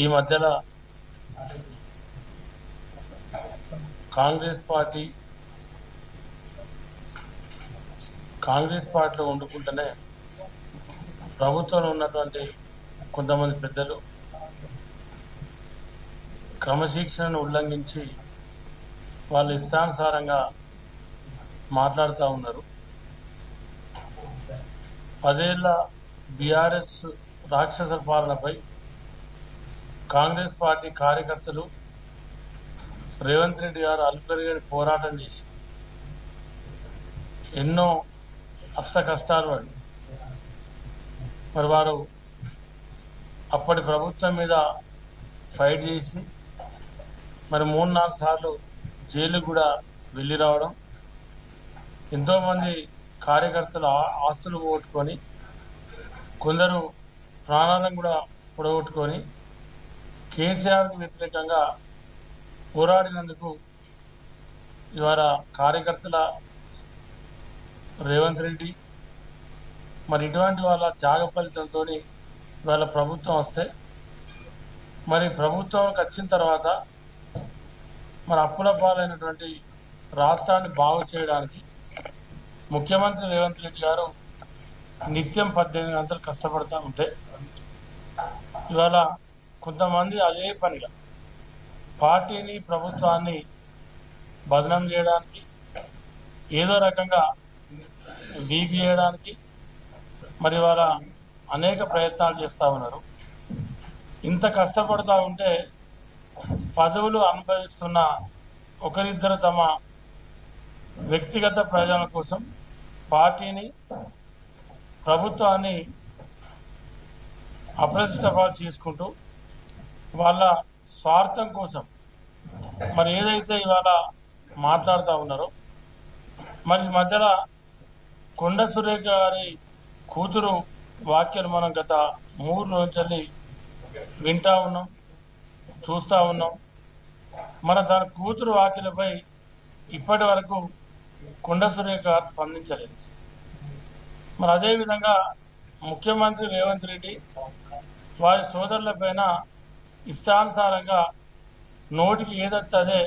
ఈ మధ్యలో కాంగ్రెస్ పార్టీలో వండుకుంటేనే ప్రభుత్వంలో ఉన్నటువంటి కొంతమంది పెద్దలు క్రమశిక్షణను ఉల్లంఘించి వాళ్ళ ఇష్టానుసారంగా మాట్లాడుతూ ఉన్నారు. 10 ఏళ్ల బీఆర్ఎస్ రాక్షస పాలనపై కాంగ్రెస్ పార్టీ కార్యకర్తలు రేవంత్ రెడ్డి గారు అలుపెరుగని పోరాటం చేసి ఎన్నో అష్ట కష్టాలు పడి మరి వారు అప్పటి ప్రభుత్వం మీద ఫైట్ చేసి మరి 3-4 సార్లు జైలు కూడా వెళ్ళి రావడం, ఎంతోమంది కార్యకర్తలు ఆస్తులు పోగొట్టుకొని కొందరు ప్రాణాలను కూడా పొడగొట్టుకొని కేసీఆర్కు వ్యతిరేకంగా పోరాడినందుకు ఇవాళ కార్యకర్తల రేవంత్ రెడ్డి మరి ఇటువంటి వాళ్ళ త్యాగ ఫలితంతో ఇవాళ ప్రభుత్వం వస్తే మరి ప్రభుత్వంకి వచ్చిన తర్వాత మరి అప్పుల పాలైనటువంటి రాష్ట్రాన్ని బాగు చేయడానికి ముఖ్యమంత్రి రేవంత్ రెడ్డి గారు నిత్యం 18 గంటలు కష్టపడతా ఉంటే ఇవాళ కొంతమంది అదే పనిగా పార్టీని ప్రభుత్వాన్ని బదనం చేయడానికి ఏదో రకంగా వీక్ చేయడానికి మరి ఇవాళ అనేక ప్రయత్నాలు చేస్తూ ఉన్నారు. ఇంత కష్టపడతా ఉంటే పదవులు అనుభవిస్తున్న ఒకరిద్దరు తమ వ్యక్తిగత ప్రయోజనాల కోసం పార్టీని ప్రభుత్వాన్ని అప్రతిష్టపాలు చేసుకుంటూ వాళ్ళ స్వార్థం కోసం మరి ఏదైతే ఇవాళ మాట్లాడుతూ ఉన్నారో మరి మధ్యలో కొండ సురేఖ గారి కూతురు వ్యాఖ్యలు మనం గత 3 రోజులు వింటా ఉన్నాం, చూస్తూ ఉన్నాం. మన తన కూతురు వ్యాఖ్యలపై ఇప్పటి వరకు కొండ సురేఖ గారు స్పందించలేదు. మరి అదేవిధంగా ముఖ్యమంత్రి రేవంత్ రెడ్డి వారి సోదరులపైన ఇష్టానుసారంగా నోటికి ఏదైతే అదే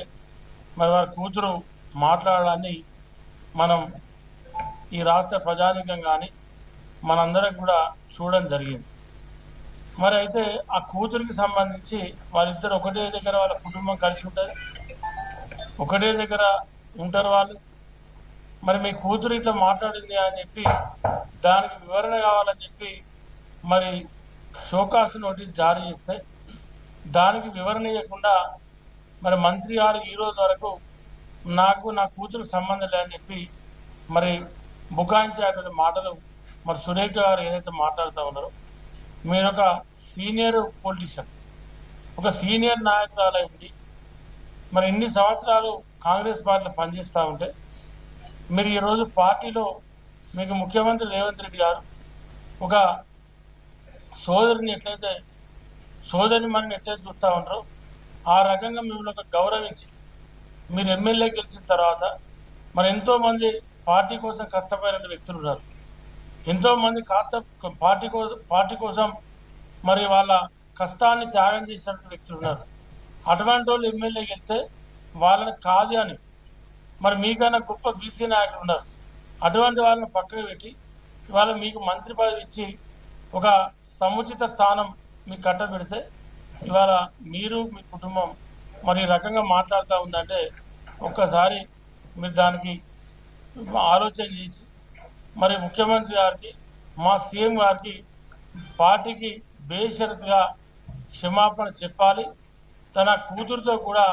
మరి వారి కూతురు మాట్లాడాలని మనం ఈ రాష్ట్ర ప్రజానీకం కానీ మనందరం కూడా చూడడం జరిగింది. మరి అయితే ఆ కూతురికి సంబంధించి వాళ్ళిద్దరు ఒకటే దగ్గర వాళ్ళ కుటుంబం కలిసి ఉంటుంది, ఒకటే దగ్గర ఉంటారు వాళ్ళు. మరి మీ కూతురు ఇట్లా మాట్లాడింది అని చెప్పి దానికి వివరణ కావాలని చెప్పి మరి షోకాసు నోటీస్ జారీ చేస్తే దానికి వివరణ ఇవ్వకుండా మరి మంత్రి గారు ఈ రోజు వరకు నాకు నా కూతురు సంబంధం లేదని చెప్పి మరి బుకాయించేటువంటి మాటలు మరి సురేఖ గారు ఏదైతే మాట్లాడుతూ ఉన్నారో, మీరు ఒక సీనియర్ పొలిటీషియన్, ఒక సీనియర్ నాయకురాలై ఉండి మరి ఇన్ని సంవత్సరాలు కాంగ్రెస్ పార్టీలో పనిచేస్తూ ఉంటే మీరు ఈరోజు పార్టీలో మీకు ముఖ్యమంత్రి రేవంత్ రెడ్డి గారు ఒక సోదరిని మనం ఎట్లయితే చూస్తూ ఉంటారో ఆ రకంగా మిమ్మల్ని ఒక గౌరవించి మీరు ఎమ్మెల్యే గెలిచిన తర్వాత మరి ఎంతో మంది పార్టీ కోసం కష్టపడిన వ్యక్తులు ఉన్నారు, ఎంతో మంది పార్టీ కోసం మరి వాళ్ళ కష్టాన్ని త్యాగం చేసిన వ్యక్తులు ఉన్నారు. అటువంటి వాళ్ళు ఎమ్మెల్యే గెలిస్తే వాళ్ళని కాదు అని మరి మీకన్నా గొప్ప బీసీ నాయకులు ఉన్నారు. అటువంటి వాళ్ళని పక్కకు పెట్టి ఇవాళ మీకు మంత్రి పదవి ఇచ్చి ఒక సముచిత స్థానం మీకు కట్టబెడితే ఇవాళ మీరు మీ కుటుంబం మరి ఈ రకంగా మాట్లాడుతూ ఉందంటే ఒక్కసారి మీరు దానికి ఆలోచన చేసి మరి ముఖ్యమంత్రి గారికి మా సీఎం గారికి పార్టీకి బేషరతుగా క్షమాపణ చెప్పాలి, తన కూతురుతో కూడా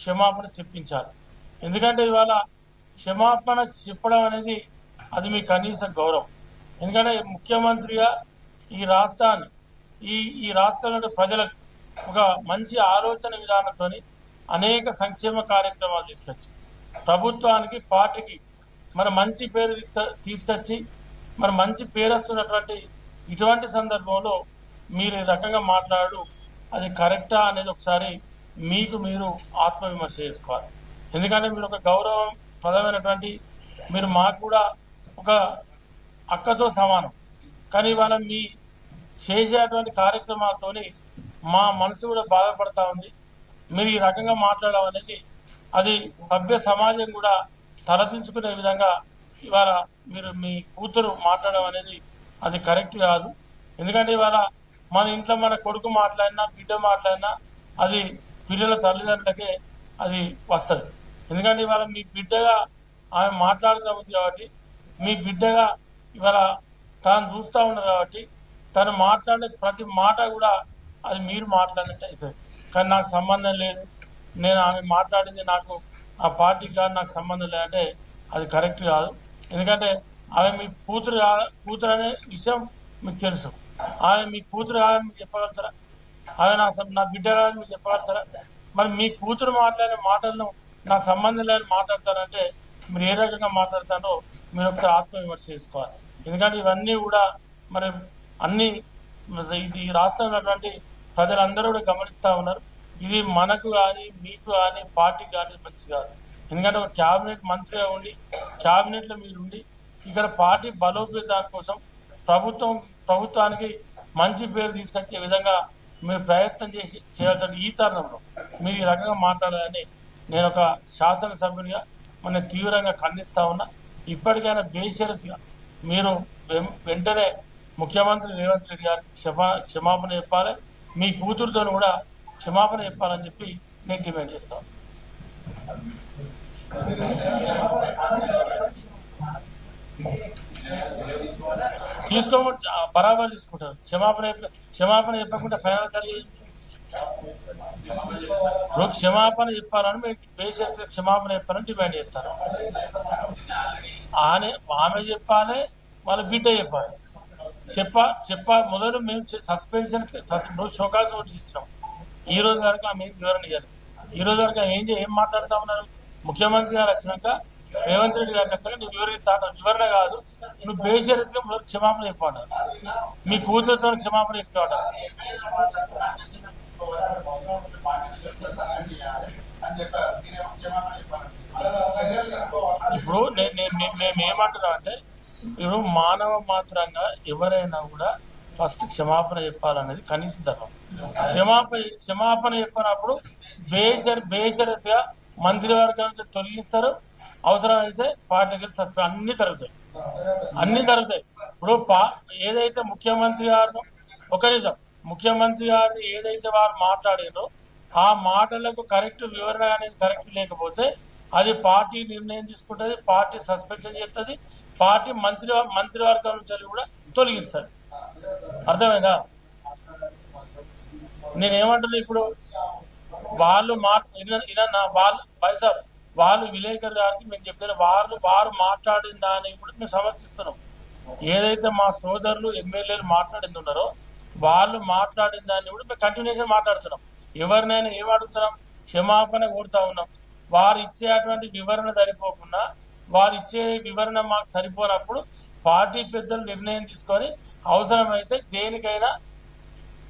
క్షమాపణ చెప్పించాలి. ఎందుకంటే ఇవాళ క్షమాపణ చెప్పడం అనేది అది మీ కనీస గౌరవం. ఎందుకంటే ముఖ్యమంత్రిగా ఈ రాష్ట్రాన్ని ఈ రాష్ట్రంలో ప్రజలకు ఒక మంచి ఆలోచన విధానంతో అనేక సంక్షేమ కార్యక్రమాలు తీసుకొచ్చి ప్రభుత్వానికి పార్టీకి మరి మంచి పేరు తీసుకొచ్చి మరి మంచి పేరు వస్తున్నటువంటి ఇటువంటి సందర్భంలో మీరు ఈ రకంగా మాట్లాడు అది కరెక్టా అనేది ఒకసారి మీకు మీరు ఆత్మవిమర్శ చేసుకోవాలి. ఎందుకంటే మీరు ఒక గౌరవం పదమైనటువంటి మీరు మాకు కూడా ఒక అక్కతో సమానం. కానీ ఇవాళ మీ చేసేటువంటి కార్యక్రమాలతోని మా మనసు కూడా బాధపడతా ఉంది. మీరు ఈ రకంగా మాట్లాడడం అనేది అది సభ్య సమాజం కూడా తలదించుకునే విధంగా ఇవాళ మీరు మీ కూతురు మాట్లాడడం అనేది అది కరెక్ట్ కాదు. ఎందుకంటే ఇవాళ మన ఇంట్లో మన కొడుకు మాట్లాడినా బిడ్డ మాట్లాడినా అది పిల్లల తల్లిదండ్రులకే అది వస్తుంది. ఎందుకంటే ఇవాళ మీ బిడ్డగా ఆమె మాట్లాడుతూ ఉంది కాబట్టి, మీ బిడ్డగా ఇవాళ తాను చూస్తూ ఉన్నారు కాబట్టి తను మాట్లాడే ప్రతి మాట కూడా అది మీరు మాట్లాడినట్టు అవుతుంది. కానీ నాకు సంబంధం లేదు, నేను ఆమె మాట్లాడింది నాకు ఆ పార్టీకి కానీ నాకు సంబంధం లేదంటే అది కరెక్ట్ కాదు. ఎందుకంటే ఆమె మీ కూతురు అనే విషయం మీకు తెలుసు. ఆమె మీ కూతురు కాదని మీరు చెప్పగలుగుతారా? ఆమె నా బిడ్డ కాదని మీరు చెప్పగలుగుతారా? మరి మీ కూతురు మాట్లాడే మాటలను నాకు సంబంధం లేని మాట్లాడతారంటే మీరు ఏ రకంగా మాట్లాడతారో మీరు ఒకసారి ఆత్మవిమర్శ చేసుకోవాలి. ఎందుకంటే ఇవన్నీ కూడా మరి అన్ని ఈ రాష్ట్రంలో ఉన్నటువంటి ప్రజలందరూ కూడా గమనిస్తా ఉన్నారు. ఇది మనకు కానీ మీకు కానీ పార్టీకి కానీ మంచి కాదు. ఎందుకంటే ఒక క్యాబినెట్ మంత్రిగా ఉండి క్యాబినెట్ లో మీరు ఉండి ఇక్కడ పార్టీ బలోపేతాని కోసం ప్రభుత్వానికి మంచి పేరు తీసుకొచ్చే విధంగా మీరు ప్రయత్నం చేయాల్సిన ఈ తరుణంలో మీరు ఈ రకంగా మాట్లాడాలని నేను ఒక శాసనసభ్యునిగా మన తీవ్రంగా ఖండిస్తా ఉన్నా. ఇప్పటికైనా బేషరతుగా మీరు వెంటనే ముఖ్యమంత్రి రేవంత్ రెడ్డి గారికి క్షమాపణ చెప్పాలి, మీ కూతురుతో కూడా క్షమాపణ చెప్పాలని చెప్పి నేను డిమాండ్ చేస్తాను. తీసుకోమంటే బరాబర్ తీసుకుంటారు. క్షమాపణ చెప్పకుండా ఫైనల్ కలిగి ఇప్పుడు క్షమాపణ చెప్పాలని మీరు బేషరతుగా క్షమాపణ చెప్పాలని డిమాండ్ చేస్తారు. ఆమె చెప్పాలి, వాళ్ళ బిడ్డ చెప్పాలి. మొదలు మేము సస్పెన్షన్ షోకాజ్ నోటీస్ ఇస్తున్నాం. ఈ రోజు వరకు ఆమె వివరణ ఇవ్వాలి. ఈ రోజు వరకు ఏం మాట్లాడుతా ఉన్నారు? ముఖ్యమంత్రి గారు వచ్చినాక రేవంత్ రెడ్డి గారికి వచ్చాక నువ్వు వివరణ కాదు, నువ్వు బేషరతుగా మొదలు క్షమాపణ చెప్పాడు. మీ కూతురుతో క్షమాపణ చెప్పాడు. ఇప్పుడు మేమేమంటున్నాం అంటే ఇప్పుడు మానవ మాత్రంగా ఎవరైనా కూడా ఫస్ట్ క్షమాపణ చెప్పాలనేది కనీస ధర్మం. క్షమాపణ చెప్పినప్పుడు బేషరతుగా మంత్రివర్గం నుంచి తొలగిస్తారు. అవసరమైతే పార్టీకి సస్పెండ్ అన్ని జరుగుతాయి. ఇప్పుడు ఏదైతే ముఖ్యమంత్రి గారు ముఖ్యమంత్రి గారు ఏదైతే వారు మాట్లాడారో ఆ మాటలకు కరెక్ట్ వివరణ అనేది కరెక్ట్ లేకపోతే అది పార్టీ నిర్ణయం తీసుకుంటుంది, పార్టీ సస్పెన్షన్ చేస్తుంది, పార్టీ మంత్రివర్గం నుంచి కూడా తొలగిస్తుంది. అర్థమైందా? నేనేమంటున్నా, ఇప్పుడు వాళ్ళు వాళ్ళు విలేకరు గారికి మేము చెప్పారు, వారు మాట్లాడిన దాన్ని కూడా మేము సమర్థిస్తున్నాం. ఏదైతే మా సోదరులు ఎమ్మెల్యేలు మాట్లాడింది ఉన్నారో వాళ్ళు మాట్లాడిన దాన్ని కూడా మేము కంటిన్యూషన్ మాట్లాడుతున్నాం. ఎవరినైనా ఏం అడుగుతున్నాం? క్షమాపణ కోరుతా ఉన్నాం. వారు ఇచ్చేటువంటి వివరణ సరిపోకుండా వారు ఇచ్చే వివరణ మాకు సరిపోనప్పుడు పార్టీ పెద్దలు నిర్ణయం తీసుకొని అవసరమైతే దేనికైనా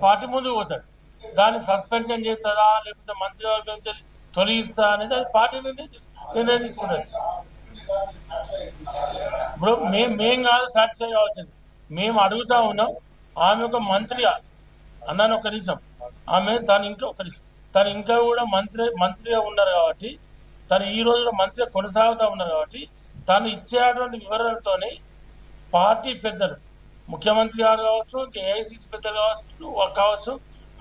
పార్టీ ముందుకు పోతాడు. దాన్ని సస్పెన్షన్ చేస్తుందా లేకపోతే మంత్రివర్గం తొలగిస్తా అనేది అది పార్టీ నిర్ణయం తీసుకుంటుంది. ఇప్పుడు మేం కాదు సాటిస్ఫై కావాల్సింది, మేము అడుగుతా ఉన్నాం. ఆమె ఒక మంత్రిగా అన్నాను ఒక నిమిషం, ఆమె తను ఇంకా కూడా మంత్రిగా ఉన్నారు కాబట్టి, తను ఈ రోజులో మంత్రిగా కొనసాగుతూ ఉన్నారు కాబట్టి తను ఇచ్చేటువంటి వివరణతోనే పార్టీ పెద్దలు ముఖ్యమంత్రి గారు కావచ్చు, ఏఐసిసి పెద్దలు కావచ్చు,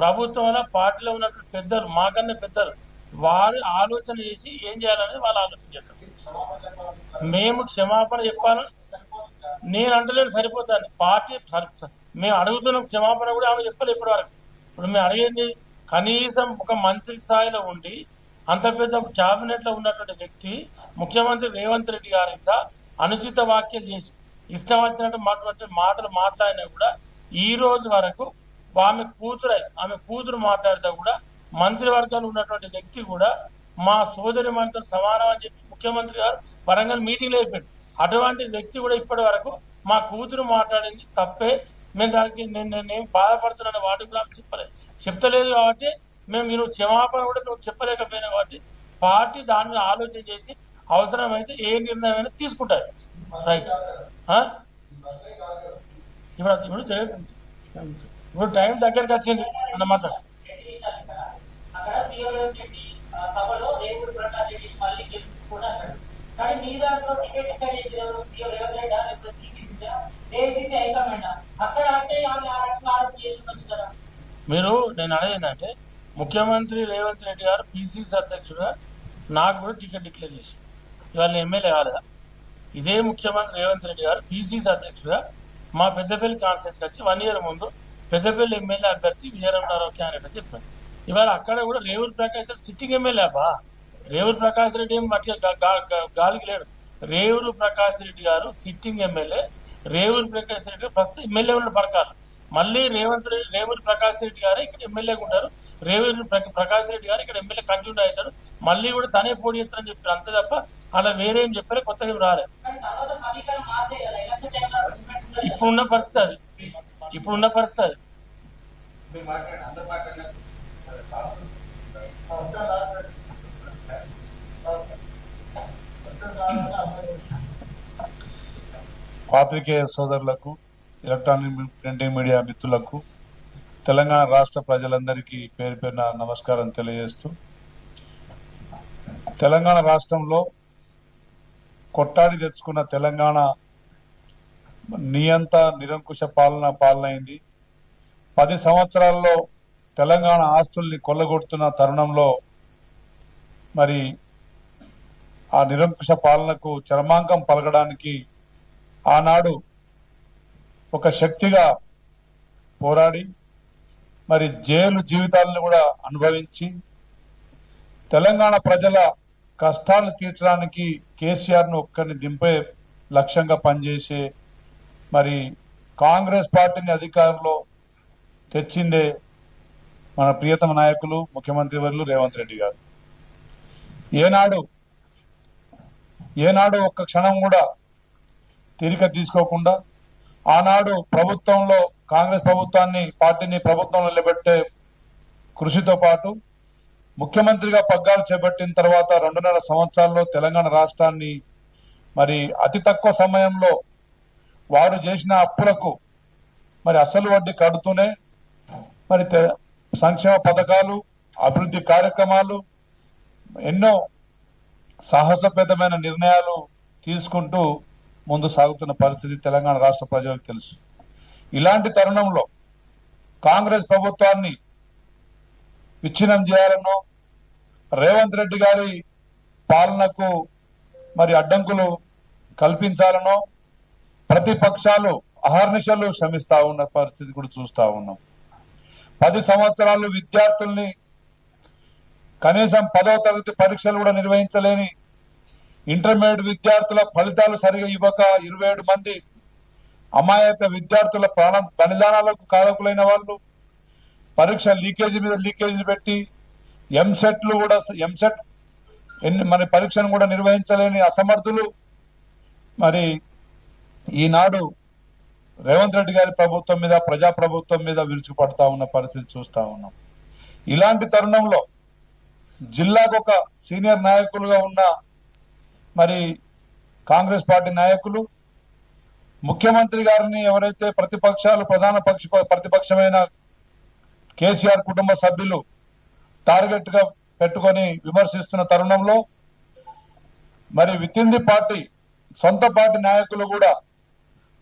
ప్రభుత్వంలో పార్టీలో ఉన్నటువంటి పెద్దలు మాకన్నా పెద్దలు వారు ఆలోచన చేసి ఏం చేయాలనేది వాళ్ళు ఆలోచన చేస్తారు. మేము క్షమాపణ చెప్పాలని నేను అంటలేను, సరిపోతాను. పార్టీ మేము అడుగుతున్న క్షమాపణ కూడా ఆమె చెప్పలేదు ఇప్పటి వరకు. ఇప్పుడు మేము అడిగేది కనీసం ఒక మంత్రి స్థాయిలో ఉండి అంత పెద్ద క్యాబినెట్ లో ఉన్నటువంటి వ్యక్తి ముఖ్యమంత్రి రేవంత్ రెడ్డి గారి ఇంకా అనుచిత వ్యాఖ్యలు చేసి ఇష్టం వచ్చినట్టు మాటలు మాట్లాడినా కూడా ఈ రోజు వరకు ఆమె కూతురు మాట్లాడితే కూడా మంత్రివర్గంలో ఉన్నటువంటి వ్యక్తి కూడా మా సోదరి మనతో సమానం అని చెప్పి ముఖ్యమంత్రి గారు వరంగల్ మీటింగ్ లో చెప్పాడు. అటువంటి వ్యక్తి కూడా ఇప్పటి వరకు మా కూతురు మాట్లాడింది తప్పే, మేము దానికి నేను బాధపడుతున్నా వాటి కూడా చెప్తలేదు కాబట్టి మీరు క్షమాపణ కూడా నువ్వు చెప్పలేకపోయినా కాబట్టి పార్టీ దాని మీద ఆలోచన చేసి అవసరమైతే ఏ నిర్ణయం అయినా తీసుకుంటారు. రైట్. ఇప్పుడు టైం దగ్గరికి వచ్చింది అన్నమాట. సభలో రేపు ప్రకాష్ రెడ్డి మళ్ళీ కూడా అన్నాడు. కానీ మీ దాంట్లో టికెట్ డిసైడ్ చేసేవారు రేవంత్ రెడ్డి లేకపోతే ఏఐసీసీ హైకమాండ్ అక్కడ అంటే ఆరోపణ చేసి కదా. మీరు నేను అనేది ఏంటంటే ముఖ్యమంత్రి రేవంత్ రెడ్డి గారు పిసిసి అధ్యక్షుడుగా నాకు కూడా టికెట్ డిక్లేర్ చేసి ఇవాళ ఎమ్మెల్యే కాలేదా? ఇదే ముఖ్యమంత్రి రేవంత్ రెడ్డి గారు పిసిసి అధ్యక్షుడుగా మా పెద్దపల్లి కాన్స్టిట్యూన్సీకి వచ్చి 1 year ముందు పెద్దపల్లి ఎమ్మెల్యే అభ్యర్థి విజయరామరావు క్యాండిడేట్ అని చెప్పారు. ఇవాళ అక్కడ కూడా రేవూరు ప్రకాష్ రెడ్డి సిట్టింగ్ ఎమ్మెల్యే బా. రేవూరు ప్రకాష్ రెడ్డి ఏం గాలికి లేడు. రేవూరు ప్రకాష్ రెడ్డి గారు sitting MLA. Revuru Prakash Reddy first MLA ఉన్న పరకాలు, మళ్ళీ రేవూరు ప్రకాష్ రెడ్డి గారు ఇక్కడ ఎమ్మెల్యేగా ఉంటారు. రేవూరు ప్రకాష్ రెడ్డి గారు ఇక్కడ ఎమ్మెల్యే కంటిన్యూ అవుతారు. మళ్ళీ కూడా తనే పోటీ చేస్తారని చెప్పారు. అంతే తప్ప అలా వేరేం చెప్పారు, కొత్తగా రాలేదు. ఇప్పుడున్న పరిస్థితి అది. ఇప్పుడున్న పరిస్థితి అది. పాత్రికేయ సోదరులకు, ఎలక్ట్రానిక్ ప్రింటింగ్ మీడియా మిత్రులకు, తెలంగాణ రాష్ట్ర ప్రజలందరికీ పేరు పేరున నమస్కారం తెలియజేస్తూ, తెలంగాణ రాష్ట్రంలో కొట్టాడి తెచ్చుకున్న తెలంగాణ నియంత నిరంకుశ పాలనైంది. 10 సంవత్సరాల్లో తెలంగాణ ఆస్తుల్ని కొల్లగొడుతున్న తరుణంలో మరి ఆ నిరంకుశ పాలనకు చరమాంకం పలకడానికి ఆనాడు ఒక శక్తిగా పోరాడి మరి జైలు జీవితాలను కూడా అనుభవించి తెలంగాణ ప్రజల కష్టాలు తీర్చడానికి కేసీఆర్ ను ఒక్కరిని దింపే లక్ష్యంగా పనిచేసే మరి కాంగ్రెస్ పార్టీని అధికారంలో తెచ్చిందే మన ప్రియతమ నాయకులు ముఖ్యమంత్రి వర్యులు రేవంత్ రెడ్డి గారు. ఏనాడు ఒక్క క్షణం కూడా తీరిక తీసుకోకుండా ఆనాడు ప్రభుత్వంలో కాంగ్రెస్ పార్టీని ప్రభుత్వంలో నిలబెట్టే కృషితో పాటు ముఖ్యమంత్రిగా పగ్గాలు చేపట్టిన తర్వాత 2.5 సంవత్సరాల్లో తెలంగాణ రాష్ట్రాన్ని మరి అతి తక్కువ సమయంలో వారు చేసిన అప్పులకు మరి అసలు వడ్డీ కడుతూనే మరి సంక్షేమ పథకాలు, అభివృద్ధి కార్యక్రమాలు, ఎన్నో సాహసోపేతమైన నిర్ణయాలు తీసుకుంటూ ముందు సాగుతున్న పరిస్థితి తెలంగాణ రాష్ట్ర ప్రజలకు తెలుసు. ఇలాంటి తరుణంలో కాంగ్రెస్ ప్రభుత్వాన్ని విచ్ఛిన్నం చేయాలనో, రేవంత్ రెడ్డి గారి పాలనకు మరి అడ్డంకులు కల్పించాలనో ప్రతిపక్షాలు అహర్నిశలు శ్రమిస్తా ఉన్న పరిస్థితి కూడా చూస్తా ఉన్నాం. 10 సంవత్సరాలు విద్యార్థుల్ని కనీసం 10వ తరగతి పరీక్షలు కూడా నిర్వహించలేని, ఇంటర్మీడియట్ విద్యార్థుల ఫలితాలు సరిగా ఇవ్వక 27 మంది అమాయక విద్యార్థుల ప్రాణ బలిదానాలకు కారకులైన వాళ్ళు, పరీక్ష లీకేజీ మీద లీకేజీలు పెట్టి ఎంసెట్ మరి పరీక్షను కూడా నిర్వహించలేని అసమర్థులు మరి ఈనాడు రేవంత్ రెడ్డి గారి ప్రభుత్వం మీద, ప్రజాప్రభుత్వం మీద విరుచుపడతా ఉన్న పరిస్థితి చూస్తా ఉన్నాం. ఇలాంటి తరుణంలో జిల్లాకు ఒక సీనియర్ నాయకులుగా ఉన్న మరి కాంగ్రెస్ పార్టీ నాయకులు ముఖ్యమంత్రి గారిని ఎవరైతే ప్రతిపక్షాలు ప్రతిపక్షమైన కేసీఆర్ కుటుంబ సభ్యులు టార్గెట్ గా పెట్టుకొని విమర్శిస్తున్న తరుణంలో మరి విత్ ఇన్ ది పార్టీ సొంత పార్టీ నాయకులు కూడా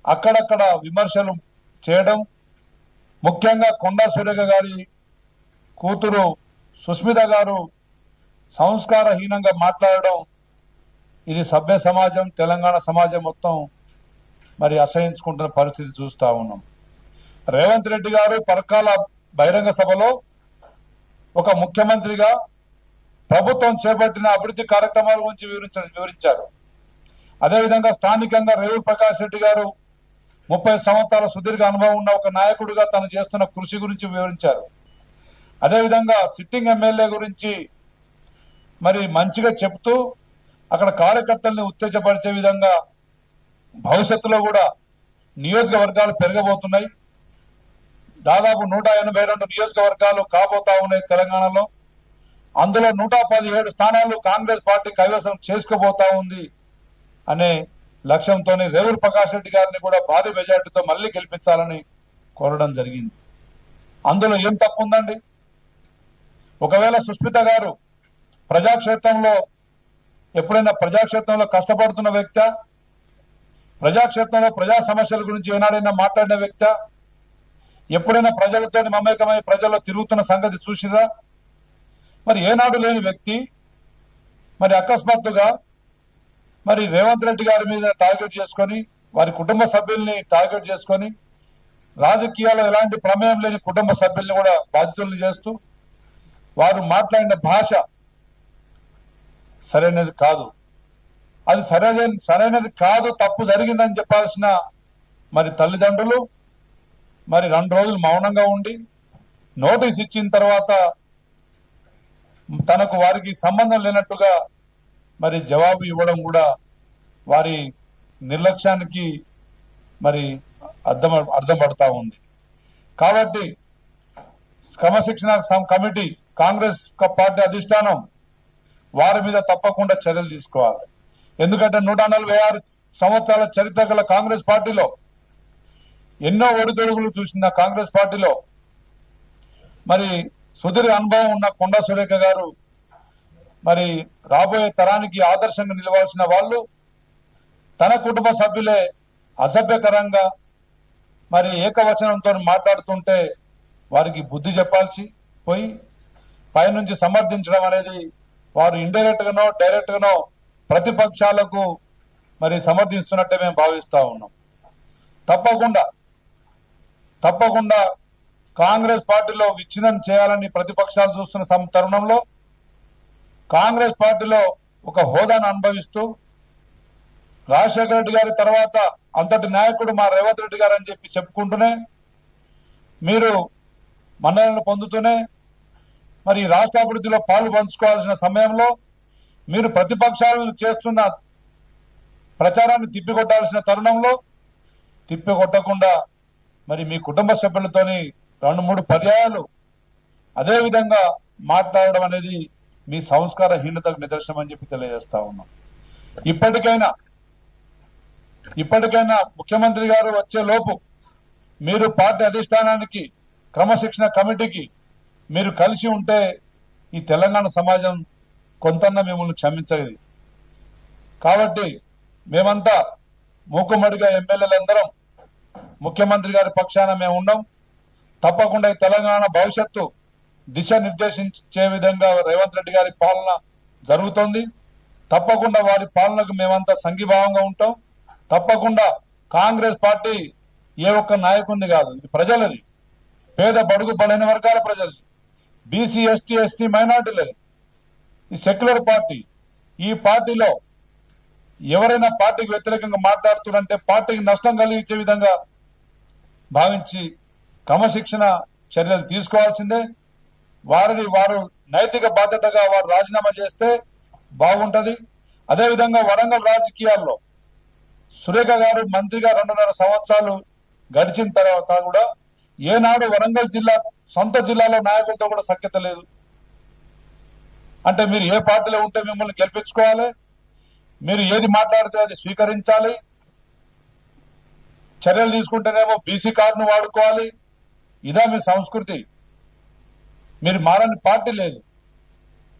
అక్కడక్కడ విమర్శలు చేయడం, ముఖ్యంగా కొండా సురేఖ గారి కూతురు సుస్మిత గారు సంస్కారహీనంగా మాట్లాడడం, ఇది సభ్య సమాజం, తెలంగాణ సమాజం మొత్తం మరి అసహించుకుంటున్న పరిస్థితి చూస్తా ఉన్నాం. రేవంత్ రెడ్డి గారు పరకాల బహిరంగ సభలో ఒక ముఖ్యమంత్రిగా ప్రభుత్వం చేపట్టిన అభివృద్ధి కార్యక్రమాల గురించి వివరించారు. అదేవిధంగా స్థానికంగా రేవూరు ప్రకాష్ రెడ్డి గారు 30 సంవత్సరాల సుదీర్ఘ అనుభవం ఉన్న ఒక నాయకుడిగా తను చేస్తున్న కృషి గురించి వివరించారు. అదేవిధంగా సిట్టింగ్ ఎమ్మెల్యే గురించి మరి మంచిగా చెప్తూ అక్కడ కార్యకర్తల్ని ఉత్తేజపరిచే విధంగా భవిష్యత్తులో కూడా నియోజకవర్గాలు పెరగబోతున్నాయి. దాదాపు 182 నియోజకవర్గాలు కాబోతా ఉన్నాయి తెలంగాణలో. అందులో 117 స్థానాలు కాంగ్రెస్ పార్టీ కైవసం చేసుకోబోతా ఉంది అనే లక్ష్యంతో రేవూరు ప్రకాష్ రెడ్డి గారిని కూడా భారీ మెజార్టీతో మళ్లీ గెలిపించాలని కోరడం జరిగింది. అందులో ఏం తప్పు ఉందండి? ఒకవేళ సుస్మిత గారు ప్రజాక్షేత్రంలో ఎప్పుడైనా ప్రజాక్షేత్రంలో కష్టపడుతున్న వ్యక్తి, ప్రజాక్షేత్రంలో ప్రజా సమస్యల గురించి ఏనాడైనా మాట్లాడిన వ్యక్తి, ఎప్పుడైనా ప్రజలతో మమేకమై ప్రజల్లో తిరుగుతున్న సంగతి చూసిరా? మరి ఏనాడు లేని వ్యక్తి మరి అకస్మాత్తుగా మరి రేవంత్ రెడ్డి గారి మీద టార్గెట్ చేసుకొని, వారి కుటుంబ సభ్యుల్ని టార్గెట్ చేసుకొని, రాజకీయాల్లో ఎలాంటి ప్రమేయం లేని కుటుంబ సభ్యుల్ని కూడా బాధితులను చేస్తూ వారు మాట్లాడిన భాష సరైనది కాదు. అది సరైనది కాదు, తప్పు జరిగిందని చెప్పాల్సిన మరి తల్లిదండ్రులు మరి 2 రోజులు మౌనంగా ఉండి నోటీస్ ఇచ్చిన తర్వాత తనకు వారికి సంబంధం లేనట్టుగా మరి జవాబు ఇవ్వడం కూడా వారి నిర్లక్ష్యానికి మరి అర్థం పడతా ఉంది. కాబట్టి క్రమశిక్షణ కమిటీ, కాంగ్రెస్ పార్టీ అధిష్టానం వారి మీద తప్పకుండా చర్యలు తీసుకోవాలి. ఎందుకంటే 146 సంవత్సరాల చరిత్ర గల కాంగ్రెస్ పార్టీలో ఎన్నో ఒడిదొడుగులు చూసిన కాంగ్రెస్ పార్టీలో మరి సుదీర్ఘ అనుభవం ఉన్న కొండా సురేఖ గారు మరి రాబోయే తరానికి ఆదర్శంగా నిలవాల్సిన వాళ్ళు తన కుటుంబ సభ్యులే అసభ్యకరంగా మరి ఏకవచనంతో మాట్లాడుతుంటే వారికి బుద్ధి చెప్పాల్సి పోయి పైనుంచి సమర్థించడం అనేది వారు ఇండైరెక్ట్ గానో డైరెక్ట్ గానో ప్రతిపక్షాలకు మరి సమర్థిస్తున్నట్టే మేము భావిస్తా ఉన్నాం. తప్పకుండా కాంగ్రెస్ పార్టీలో విచ్ఛిన్నం చేయాలని ప్రతిపక్షాలు చూస్తున్న తరుణంలో కాంగ్రెస్ పార్టీలో ఒక హోదాను అనుభవిస్తూ రాజశేఖర రెడ్డి గారి తర్వాత అంతటి నాయకుడు మా రేవంత్ రెడ్డి గారు అని చెప్పుకుంటూనే మీరు మన్ననలు పొందుతూనే మరి రాష్ట్ర అభివృద్ధిలో పాలు పంచుకోవాల్సిన సమయంలో మీరు ప్రతిపక్షాలను చేస్తున్న ప్రచారాన్ని తిప్పికొట్టాల్సిన తరుణంలో తిప్పికొట్టకుండా మరి మీ కుటుంబ సభ్యులతోని 2-3 పర్యాయాలు అదే విధంగా మాట్లాడడం అనేది మీ సంస్కారహీనతకు నిదర్శనం అని చెప్పి తెలియజేస్తా ఉన్నాం. ఇప్పటికైనా ముఖ్యమంత్రి గారు వచ్చే లోపు మీరు పార్టీ అధిష్టానానికి, క్రమశిక్షణ కమిటీకి మీరు కలిసి ఉంటే ఈ తెలంగాణ సమాజం కొంతన్నా మిమ్మల్ని క్షమించగలది. కాబట్టి మేమంతా మూకుమ్మడిగా ఎమ్మెల్యేలందరం ముఖ్యమంత్రి గారి పక్షాన మేము ఉన్నాం. తప్పకుండా ఈ తెలంగాణ భవిష్యత్తు దిశ నిర్దేశించే విధంగా రేవంత్ రెడ్డి గారి పాలన జరుగుతోంది. తప్పకుండా వారి పాలనకు మేమంతా సంఘీభావంగా ఉంటాం. తప్పకుండా కాంగ్రెస్ పార్టీ ఏ ఒక్క నాయకుడిని కాదు, ఇది ప్రజలది, పేద బడుగు బలైన వర్గాల ప్రజలది, బీసీ ఎస్టీ ఎస్సీ మైనార్టీలది, ఈ సెక్యులర్ పార్టీ. ఈ పార్టీలో ఎవరైనా పార్టీకి వ్యతిరేకంగా మాట్లాడుతున్నారంటే పార్టీకి నష్టం కలిగించే విధంగా భావించి క్రమశిక్షణ చర్యలు తీసుకోవాల్సిందే. వారు నైతిక బాధ్యతగా వారు రాజీనామా చేస్తే బాగుంటది. అదేవిధంగా వరంగల్ రాజకీయాల్లో సురేఖ గారు మంత్రిగా 2.5 సంవత్సరాలు గడిచిన తర్వాత కూడా ఏనాడు వరంగల్ జిల్లా సొంత జిల్లాలో నాయకులతో కూడా సఖ్యత లేదు. అంటే మీరు ఏ పార్టీలో ఉంటే మిమ్మల్ని గెలిపించుకోవాలి, మీరు ఏది మాట్లాడితే అది స్వీకరించాలి, చర్యలు తీసుకుంటేనేమో బీసీ కార్డును వాడుకోవాలి. ఇదా మీ సంస్కృతి? మీరు మారని పార్టీ లేదు,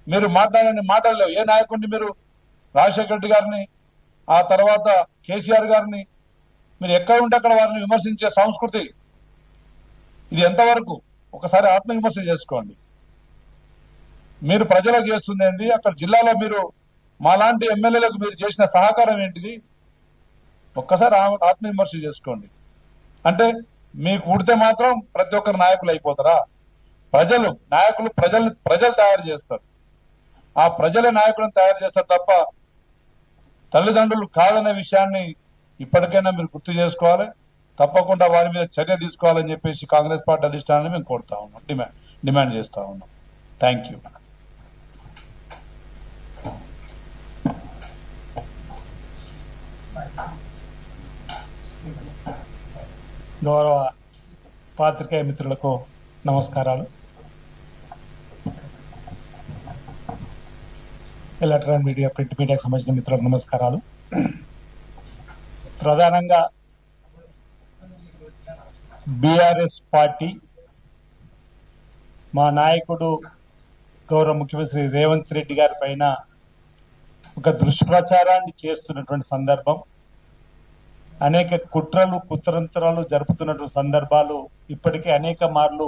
మీరు మాట్లాడని మాటలు లేవు. ఏ నాయకుడిని మీరు రాజశేఖర రెడ్డి గారిని, ఆ తర్వాత కేసీఆర్ గారిని మీరు ఎక్కడ ఉంటే అక్కడ వారిని విమర్శించే సంస్కృతి ఇది ఎంతవరకు? ఒకసారి ఆత్మవిమర్శ చేసుకోండి. మీరు ప్రజలకు చేస్తుంది ఏంటి? అక్కడ జిల్లాలో మీరు మాలాంటి ఎమ్మెల్యేలకు మీరు చేసిన సహకారం ఏంటిది? ఒక్కసారి ఆత్మవిమర్శ చేసుకోండి. అంటే మీకు ఉడితే మాత్రం ప్రతి ఒక్కరు నాయకులు అయిపోతారా? ప్రజలు తయారు చేస్తారు. ఆ ప్రజలే నాయకులను తయారు చేస్తారు తప్ప తల్లిదండ్రులు కాదనే విషయాన్ని ఇప్పటికైనా మీరు గుర్తు చేసుకోవాలి. తప్పకుండా వారి మీద చర్య తీసుకోవాలని చెప్పేసి కాంగ్రెస్ పార్టీ అధిష్టానాన్ని మేము కోరుతా ఉన్నాం, డిమాండ్ చేస్తా ఉన్నాం. Thank you. గౌరవ పాత్రికేయ మిత్రులకు నమస్కారాలు. ఎలక్ట్రానిక్ మీడియా, ప్రింట్ మీడియాకు సంబంధించిన మిత్రులకు నమస్కారాలు. ప్రధానంగా బీఆర్ఎస్ పార్టీ, మా నాయకుడు గౌరవ ముఖ్యమంత్రి రేవంత్ రెడ్డి గారి పైన ఒక దుష్ప్రచారాన్ని చేస్తున్నటువంటి సందర్భం, అనేక కుట్రలు కుతంత్రాలు జరుపుతున్నటువంటి సందర్భాలు ఇప్పటికే అనేక మార్లు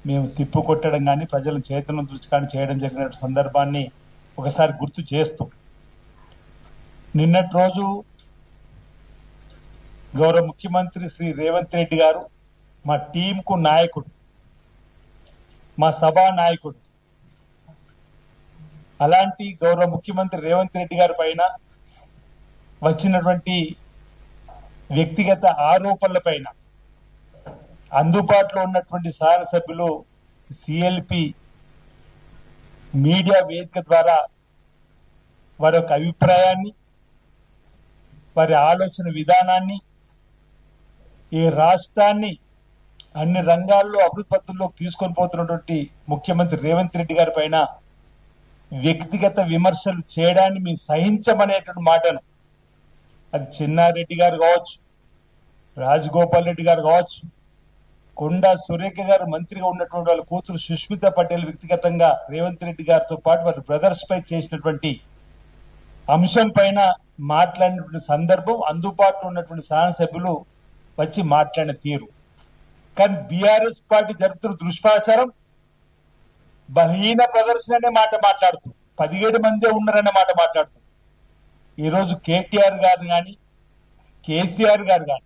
మేము తిప్పుకొట్టడం కానీ ప్రజలను చైతన్యం దృష్టి కానీ చేయడం జరిగిన సందర్భాన్ని ఒకసారి గుర్తు చేస్తూ, నిన్నటి రోజు గౌరవ ముఖ్యమంత్రి శ్రీ రేవంత్ రెడ్డి గారు మా టీంకు నాయకుడు, మా సభా నాయకుడు, అలాంటి గౌరవ ముఖ్యమంత్రి రేవంత్ రెడ్డి గారి పైన వచ్చినటువంటి వ్యక్తిగత ఆరోపణల పైన అందుబాటులో ఉన్నటువంటి శాసనసభ్యులు సిఎల్పి మీడియా వేదిక ద్వారా వారి యొక్క అభిప్రాయాన్ని, వారి ఆలోచన విధానాన్ని, ఈ రాష్ట్రాన్ని అన్ని రంగాల్లో అభివృద్ధి పథంలోకి తీసుకొని పోతున్నటువంటి ముఖ్యమంత్రి రేవంత్ రెడ్డి గారి పైన వ్యక్తిగత విమర్శలు చేయడాన్ని మేము సహించమనేటువంటి మాటను, అది చెన్నారెడ్డి గారు కావచ్చు, రాజగోపాల్ రెడ్డి గారు కావచ్చు, కొండా సురేఖ గారు మంత్రిగా ఉన్నటువంటి వాళ్ళ కూతురు సుష్మిత పటేల్ వ్యక్తిగతంగా రేవంత్ రెడ్డి గారితో పాటు వారి బ్రదర్స్ పై చేసినటువంటి అంశం పైన మాట్లాడినటువంటి సందర్భం, అందుబాటులో ఉన్నటువంటి శాసనసభ్యులు వచ్చి మాట్లాడిన తీరు. కానీ బీఆర్ఎస్ పార్టీ జరుపుతున్న దుష్ప్రచారం బలహీన ప్రదర్శన అనే మాట మాట్లాడుతూ, 17 మందే ఉన్నారనే మాట మాట్లాడుతూ, ఈరోజు కేటీఆర్ గారు కానీ కేసీఆర్ గారు కానీ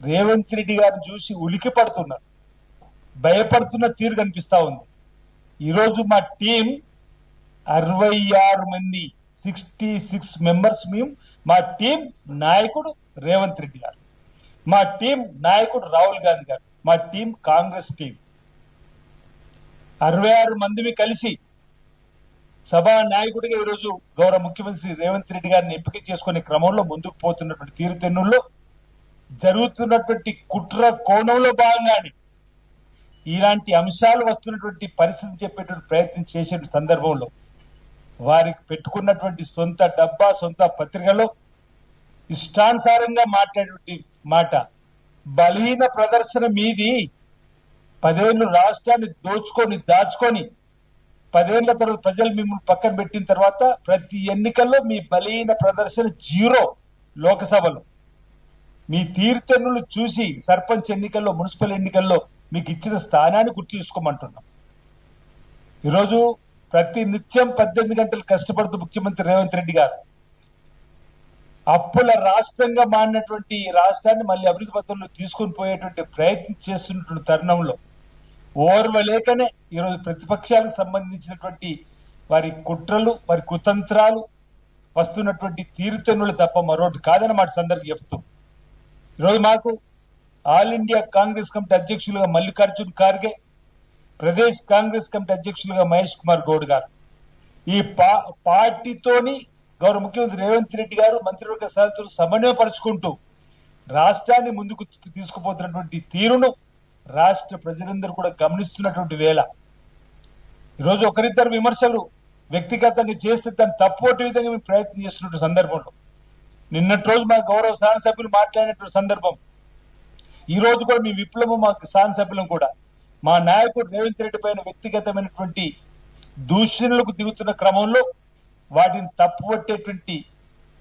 రేవంత్ రెడ్డి గారిని చూసి ఉలికి పడుతున్నారు, భయపడుతున్న తీరు కనిపిస్తా ఉంది. ఈరోజు మా టీం 66 మంది, 66 మెంబర్స్ మేము. మా టీం నాయకుడు రేవంత్ రెడ్డి గారు, మా టీం నాయకుడు రాహుల్ గాంధీ గారు, మా టీం కాంగ్రెస్ టీం 66 మందిని కలిసి సభా నాయకుడిగా ఈరోజు గౌరవ ముఖ్యమంత్రి రేవంత్ రెడ్డి గారిని ఎంపిక చేసుకునే క్రమంలో ముందుకు పోతున్నటువంటి తీరుతెన్నుల్లో జరుగుతున్నటువంటి కుట్ర కోణంలో భాగంగానే ఇలాంటి అంశాలు వస్తున్నటువంటి పరిస్థితి చెప్పేటువంటి ప్రయత్నం చేసే సందర్భంలో వారికి పెట్టుకున్నటువంటి సొంత డబ్బా, సొంత పత్రికలో ఇష్టానుసారంగా మాట్లాడేటువంటి మాట, బలహీన ప్రదర్శన మీది. 10 ఏళ్ళు రాష్ట్రాన్ని దాచుకొని 10 ఏళ్ల తర్వాత ప్రజలు మిమ్మల్ని పక్కన పెట్టిన తర్వాత ప్రతి ఎన్నికల్లో మీ బలహీన ప్రదర్శన 0. లోకసభలో మీ తీర్థనులు చూసి సర్పంచ్ ఎన్నికల్లో, మున్సిపల్ ఎన్నికల్లో మీకు ఇచ్చిన స్థానాన్ని గుర్తు చేసుకోమంటున్నాం. ఈరోజు ప్రతి నిత్యం 18 గంటలు కష్టపడుతూ ముఖ్యమంత్రి రేవంత్ రెడ్డి గారు అప్పుల రాష్ట్రంగా మారినటువంటి ఈ రాష్ట్రాన్ని మళ్ళీ అభివృద్ధి పథంలో తీసుకుని పోయేటువంటి ప్రయత్నం చేస్తున్నటువంటి తరుణంలో ఓర్వలేకనే ఈరోజు ప్రతిపక్షాలకు సంబంధించినటువంటి వారి కుట్రలు, వారి కుతంత్రాలు వస్తున్నటువంటి తీరుతెన్నులు తప్ప మరొకటి కాదన్నమాట సందర్భం చెప్తూ, ఈరోజు మాకు ఆల్ ఇండియా కాంగ్రెస్ కమిటీ అధ్యక్షులుగా మల్లికార్జున్ ఖార్గే, ప్రదేశ్ కాంగ్రెస్ కమిటీ అధ్యక్షులుగా మహేష్ కుమార్ గౌడ్ గారు, ఈ పార్టీతోని గౌరవ ముఖ్యమంత్రి రేవంత్ రెడ్డి గారు మంత్రివర్గ సభ్యులు సమన్వయపరుచుకుంటూ రాష్ట్రాన్ని ముందుకు తీసుకుపోతున్నటువంటి తీరును రాష్ట్ర ప్రజలందరూ కూడా గమనిస్తున్నటువంటి వేళ ఈరోజు ఒకరిద్దరు విమర్శలు వ్యక్తిగతంగా చేస్తే దాన్ని తప్పొట్టే విధంగా మేము ప్రయత్నం చేస్తున్నటువంటి సందర్భంలో నిన్నటి రోజు మా గౌరవ శాసనసభ్యులు మాట్లాడినటువంటి సందర్భం, ఈ రోజు కూడా మీ విప్లవం మా శాసనసభ్యులను కూడా మా నాయకుడు రేవంత్ రెడ్డి పైన వ్యక్తిగతమైనటువంటి దూషణలకు దిగుతున్న క్రమంలో వాటిని తప్పుపట్టేటువంటి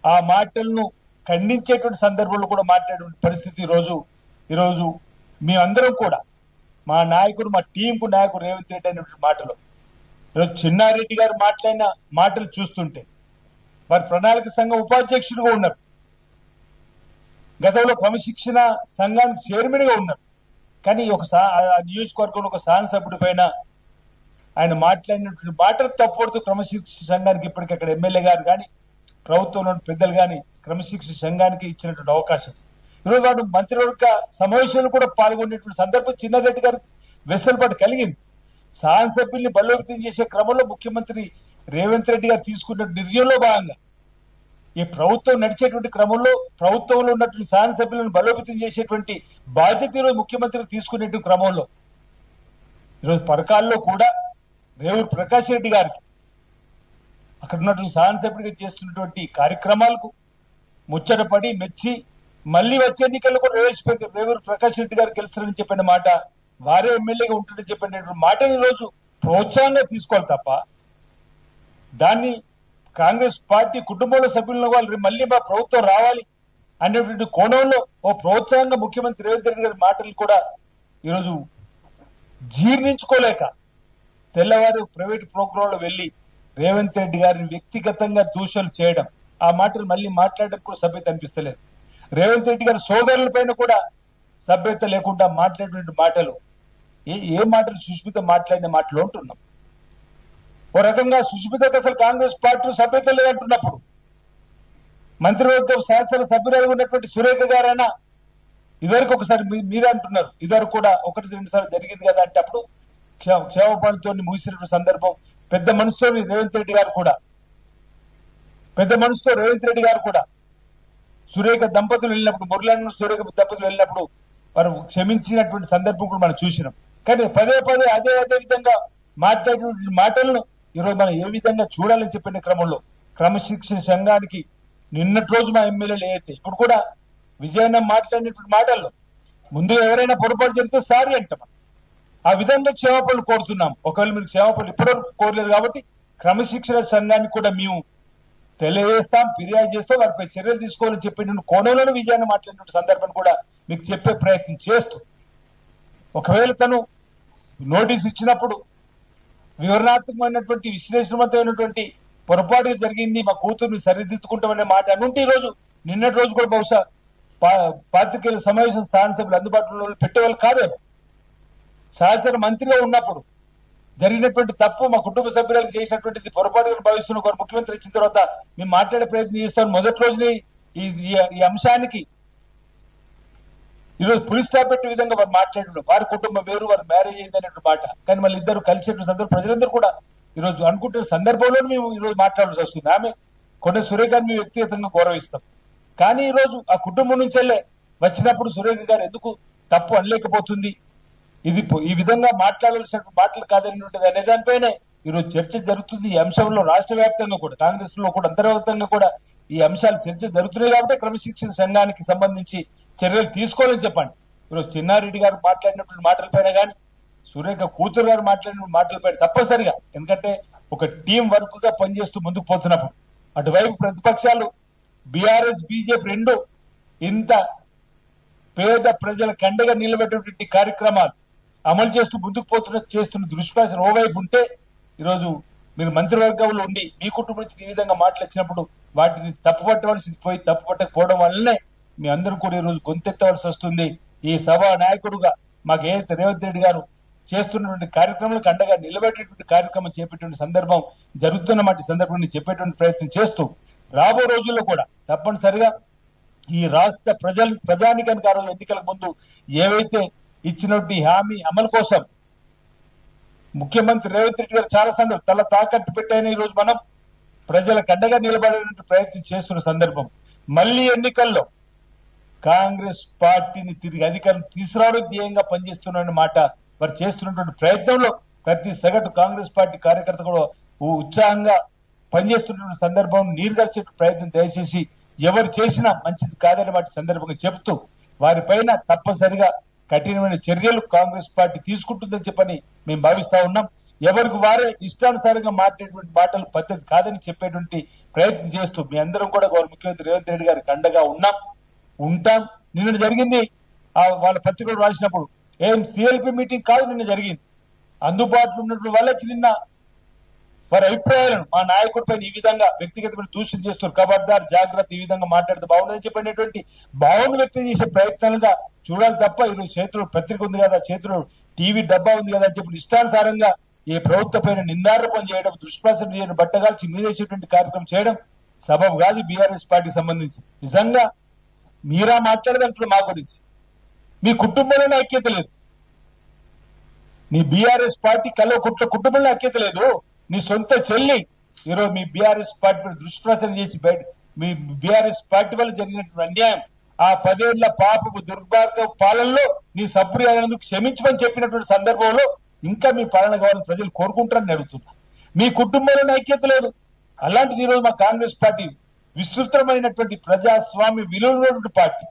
ఆ మాటలను ఖండించేటువంటి సందర్భంలో కూడా మాట్లాడే పరిస్థితి ఈరోజు మేమందరం కూడా మా నాయకుడు, మా టీంకు నాయకుడు రేవంత్ రెడ్డి అనేటువంటి మాటలు, ఈరోజు చెన్నారెడ్డి గారు మాట్లాడిన మాటలు చూస్తుంటే వారి ప్రణాళిక సంఘం ఉపాధ్యక్షుడిగా ఉన్నారు, గతంలో క్రమశిక్షణ సంఘానికి చైర్మన్ గా ఉన్నారు. కానీ నియోజకవర్గంలో ఒక శాసనసభ్యుడి పైన ఆయన మాట్లాడినటువంటి మాటలు తప్పడుతూ క్రమశిక్షణ సంఘానికి ఇప్పటికీ అక్కడ ఎమ్మెల్యే గారు కానీ ప్రభుత్వంలో పెద్దలు కానీ క్రమశిక్షణ సంఘానికి ఇచ్చినటువంటి అవకాశం, ఈరోజు వాడు మంత్రివర్గ సమావేశంలో కూడా పాల్గొనేటువంటి సందర్భం చిన్నారెడ్డి గారు వెసులుబాటు కలిగింది. శాసనసభ్యుల్ని బలోపేతం చేసే క్రమంలో ముఖ్యమంత్రి రేవంత్ రెడ్డి గారు తీసుకున్న నిర్ణయంలో భాగంగా ఈ ప్రభుత్వం నడిచేటువంటి క్రమంలో ప్రభుత్వంలో ఉన్నటువంటి శాసనసభ్యులను బలోపేతం చేసేటువంటి బాధ్యత ఈరోజు ముఖ్యమంత్రి తీసుకునేటువంటి క్రమంలో ఈరోజు పరకాల్లో కూడా రేవూరు ప్రకాష్ రెడ్డి గారికి అక్కడ ఉన్నటువంటి శాసనసభ్యుడిగా చేస్తున్నటువంటి కార్యక్రమాలకు ముచ్చటపడి మెచ్చి మళ్లీ వచ్చే ఎన్నికల్లో కూడా రేవూరు ప్రకాష్ రెడ్డి గారు గెలుస్తారని చెప్పిన మాట, వారే ఎమ్మెల్యేగా ఉంటుందని చెప్పినటువంటి మాటను ఈరోజు ప్రోత్సాహంగా తీసుకోవాలి తప్ప దాన్ని కాంగ్రెస్ పార్టీ కుటుంబంలో సభ్యులను వాళ్ళు మళ్ళీ మా ప్రభుత్వం రావాలి అనేటువంటి కోణంలో ఓ ప్రోత్సాహంగా ముఖ్యమంత్రి రేవంత్ రెడ్డి గారి మాటలు కూడా ఈరోజు జీర్ణించుకోలేక తెల్లవారు ప్రైవేట్ ప్రోగ్రాంలో వెళ్లి రేవంత్ రెడ్డి గారిని వ్యక్తిగతంగా దూషణలు చేయడం, ఆ మాటలు మళ్ళీ మాట్లాడడం కూడా సభ్యత అనిపిస్తలేదు. రేవంత్ రెడ్డి గారి సోదరుల పైన కూడా సభ్యత లేకుండా మాట్లాడేటువంటి మాటలు ఏ మాటలు సుష్మిత మాట్లాడిన మాటలు అంటున్నాం. ఓ రకంగా సుష్మితకు అసలు కాంగ్రెస్ పార్టీ సభ్యత లేదంటున్నప్పుడు మంత్రివర్గం శాసన సభ్యురాలు ఉన్నటువంటి సురేఖ గారైనా ఇదివరకు ఒకసారి మీరే అంటున్నారు, ఇదివరకు కూడా 1-2 సార్లు జరిగింది కదా అంటే అప్పుడు క్షేమపాలతో ముగిసినటువంటి సందర్భం పెద్ద మనసుతో రేవంత్ రెడ్డి గారు కూడా సురేఖ దంపతులు వెళ్ళినప్పుడు మురళీ సురేఖ దంపతులు వెళ్ళినప్పుడు వారు క్షమించినటువంటి సందర్భం కూడా మనం చూసినాం. కానీ పదే అదే విధంగా మాట్లాడినటువంటి మాటలను ఈరోజు మనం ఏ విధంగా చూడాలని చెప్పిన క్రమంలో క్రమశిక్షణ సంఘానికి నిన్నటి రోజు మా ఎమ్మెల్యేలు ఏదైతే ఇప్పుడు కూడా విజయన్న మాట్లాడినటువంటి మాటల్లో ముందు ఎవరైనా పొరపాటు జరిగితే సారీ అంటాం. ఆ విధంగా క్షేమపలు కోరుతున్నాం. ఒకవేళ మీరు క్షేమపలు ఇప్పటివరకు కోరలేదు కాబట్టి క్రమశిక్షణ సంఘానికి కూడా మేము తెలియజేస్తాం, ఫిర్యాదు చేస్తాం, వారిపై చర్యలు తీసుకోవాలని చెప్పిన కోణంలోనే విజయాన్ని మాట్లాడిన సందర్భం కూడా మీకు చెప్పే ప్రయత్నం చేస్తూ ఒకవేళ తను నోటీస్ ఇచ్చినప్పుడు వివరణాత్మకమైనటువంటి విశ్లేషణవంతమైనటువంటి పొరపాటు జరిగింది, మా కూతుర్ని సరిదిద్దుకుంటామనే మాట అనుంటే ఈ రోజు నిన్నటి రోజు కూడా బహుశా పాత్రికేయుల సమావేశం శాసనసభ్యులు అందుబాటులో పెట్టేవాళ్ళు కాదేమో. సహచర మంత్రిగా ఉన్నప్పుడు జరిగినటువంటి తప్పు మా కుటుంబ సభ్యులకు చేసినటువంటిది పొరపాటుగా భావిస్తున్న ఒక ముఖ్యమంత్రి వచ్చిన తర్వాత మేము మాట్లాడే ప్రయత్నం చేస్తాం. మొదటి రోజునే ఈ అంశానికి ఈరోజు పులిస్ స్టాప్ పెట్టే విధంగా వారు మాట్లాడడం, వారి కుటుంబం వేరు, వారు మ్యారేజ్ అయింది అనేటువంటి మాట. కానీ మళ్ళీ ఇద్దరు కలిసేటువంటి సందర్భం ప్రజలందరూ కూడా ఈరోజు అనుకుంటున్న సందర్భంలో మేము ఈరోజు మాట్లాడాల్సి వస్తుంది. ఆమె కొండ సురేఖ గారిని మేము వ్యక్తిగతంగా గౌరవిస్తాం. కానీ ఈరోజు ఆ కుటుంబం నుంచెల్లే వచ్చినప్పుడు సురేఖ గారు ఎందుకు తప్పు అనలేకపోతుంది, ఇది ఈ విధంగా మాట్లాడాల్సిన మాటలు కాదనేటువంటిది అనే దానిపైనే ఈరోజు చర్చ జరుగుతుంది. ఈ అంశంలో రాష్ట్ర వ్యాప్తంగా కూడా కాంగ్రెస్ లో కూడా అంతర్గతంగా కూడా ఈ అంశాలు చర్చ జరుగుతున్నాయి కాబట్టి క్రమశిక్షణ సంఘానికి సంబంధించి చర్యలు తీసుకోవాలని చెప్పండి. ఈరోజు చిన్నారెడ్డి గారు మాట్లాడినటువంటి మాటలపైన కానీ సురేఖ కూతురు గారు మాట్లాడిన మాటలపైన తప్పనిసరిగా, ఎందుకంటే ఒక టీం వర్క్ గా పనిచేస్తూ ముందుకు పోతున్నప్పుడు అటువైపు ప్రతిపక్షాలు బీఆర్ఎస్ బీజేపీ రెండు ఇంత పేద ప్రజల కండగా నిలబెట్టేటువంటి కార్యక్రమాలు అమలు చేస్తూ ముందుకు చేస్తున్న దృష్పాసన ఓవైపు ఉంటే ఈరోజు మీరు మంత్రివర్గంలో ఉండి మీ కుటుంబం నుంచి ఈ విధంగా మాటలు వచ్చినప్పుడు వాటిని తప్పుపట్టవలసి పోయి తప్పుపట్టకపోవడం వల్లనే మీ అందరూ కూడా ఈరోజు గొంతెత్తవలసి వస్తుంది. ఈ సభా నాయకుడుగా మాకు ఏదైతే రేవంత్ రెడ్డి గారు చేస్తున్నటువంటి కార్యక్రమాలకు అండగా నిలబెట్టేటువంటి కార్యక్రమం చేపట్టేటువంటి సందర్భం జరుగుతున్నమాట సందర్భాన్ని చెప్పేటువంటి ప్రయత్నం చేస్తూ రాబో రోజుల్లో కూడా తప్పనిసరిగా ఈ రాష్ట్ర ప్రజానికానికి ఆ రోజు ఎన్నికలకు ముందు ఏవైతే ఇచ్చినటువంటి హామీ అమలు కోసం ముఖ్యమంత్రి రేవంత్ రెడ్డి గారు చాలా సందర్భం తల తాకట్టు పెట్టైన ఈ రోజు మనం ప్రజలకు అండగా నిలబడేటువంటి ప్రయత్నం చేస్తున్న సందర్భం మళ్లీ ఎన్నికల్లో కాంగ్రెస్ పార్టీని తిరిగి అధికారం తీసుకురావడం ధ్యేయంగా పనిచేస్తున్న మాట వారు చేస్తున్నటువంటి ప్రయత్నంలో ప్రతి సగటు కాంగ్రెస్ పార్టీ కార్యకర్త కూడా ఉత్సాహంగా పనిచేస్తున్న సందర్భం నీరుగార్చే ప్రయత్నం దయచేసి ఎవరు చేసినా మంచిది కాదని వాటి సందర్భంగా చెబుతూ వారిపైన తప్పనిసరిగా కఠినమైన చర్యలు కాంగ్రెస్ పార్టీ తీసుకుంటుందని చెప్పని మేము భావిస్తా ఉన్నాం. ఎవరికి వారే ఇష్టానుసారంగా మాట్లాడేటువంటి మాటలు పద్ధతి కాదని చెప్పేటువంటి ప్రయత్నం చేస్తూ మీ అందరం కూడా ముఖ్యమంత్రి రేవంత్ రెడ్డి గారికి అండగా ఉంటాం. నిన్న జరిగింది వాళ్ళ పత్రికలు రాసినప్పుడు ఏం సిఎల్పి మీటింగ్ కాదు, నిన్న జరిగింది అందుబాటులో ఉన్నటువంటి వాళ్ళకి నిన్న వారి అభిప్రాయాలను మా నాయకుడి పైన ఈ విధంగా వ్యక్తిగతమైన దూషణ చేస్తారు, ఖబర్దార్ జాగ్రత్త, ఈ విధంగా మాట్లాడితే బాగుందని చెప్పినటువంటి భావన వ్యక్తం చేసే ప్రయత్నాలుగా చూడాలి తప్ప ఈరోజు చేతిలో పత్రిక ఉంది కదా, చేతిలో టీవీ డబ్బా ఉంది కదా అని చెప్పి ఇష్టానుసారంగా ఈ ప్రభుత్వ పైన నిందారోపణ చేయడం, దుష్ప్రచారం చేయడం, బట్టగాల్చి మీదేసేటువంటి కార్యక్రమం చేయడం సబబు కాదు. బీఆర్ఎస్ పార్టీకి సంబంధించి నిజంగా మీరా మాట్లాడదంటారు మా గురించి, మీ కుటుంబంలోనే ఐక్యత లేదు, నీ బీఆర్ఎస్ పార్టీ కుటుంబంలో ఐక్యత లేదు, నీ సొంత చెల్లి ఈరోజు మీ బీఆర్ఎస్ పార్టీ దుష్ప్రచారం చేసి బయట మీ బీఆర్ఎస్ పార్టీ వల్ల జరిగినటువంటి అన్యాయం ఆ 10 ఏళ్ల పాపపు దుర్భాగ్య పాలనలో నీ సభ్యులు అయినందుకు క్షమించమని చెప్పినటువంటి సందర్భంలో ఇంకా మీ పాలన కావాలని ప్రజలు కోరుకుంటారని అడుగుతున్నారు. మీ కుటుంబంలోనే ఐక్యత లేదు. అలాంటిది ఈరోజు మా కాంగ్రెస్ పార్టీ విస్తృతమైనటువంటి ప్రజాస్వామ్య విలువైనటువంటి పార్టీ.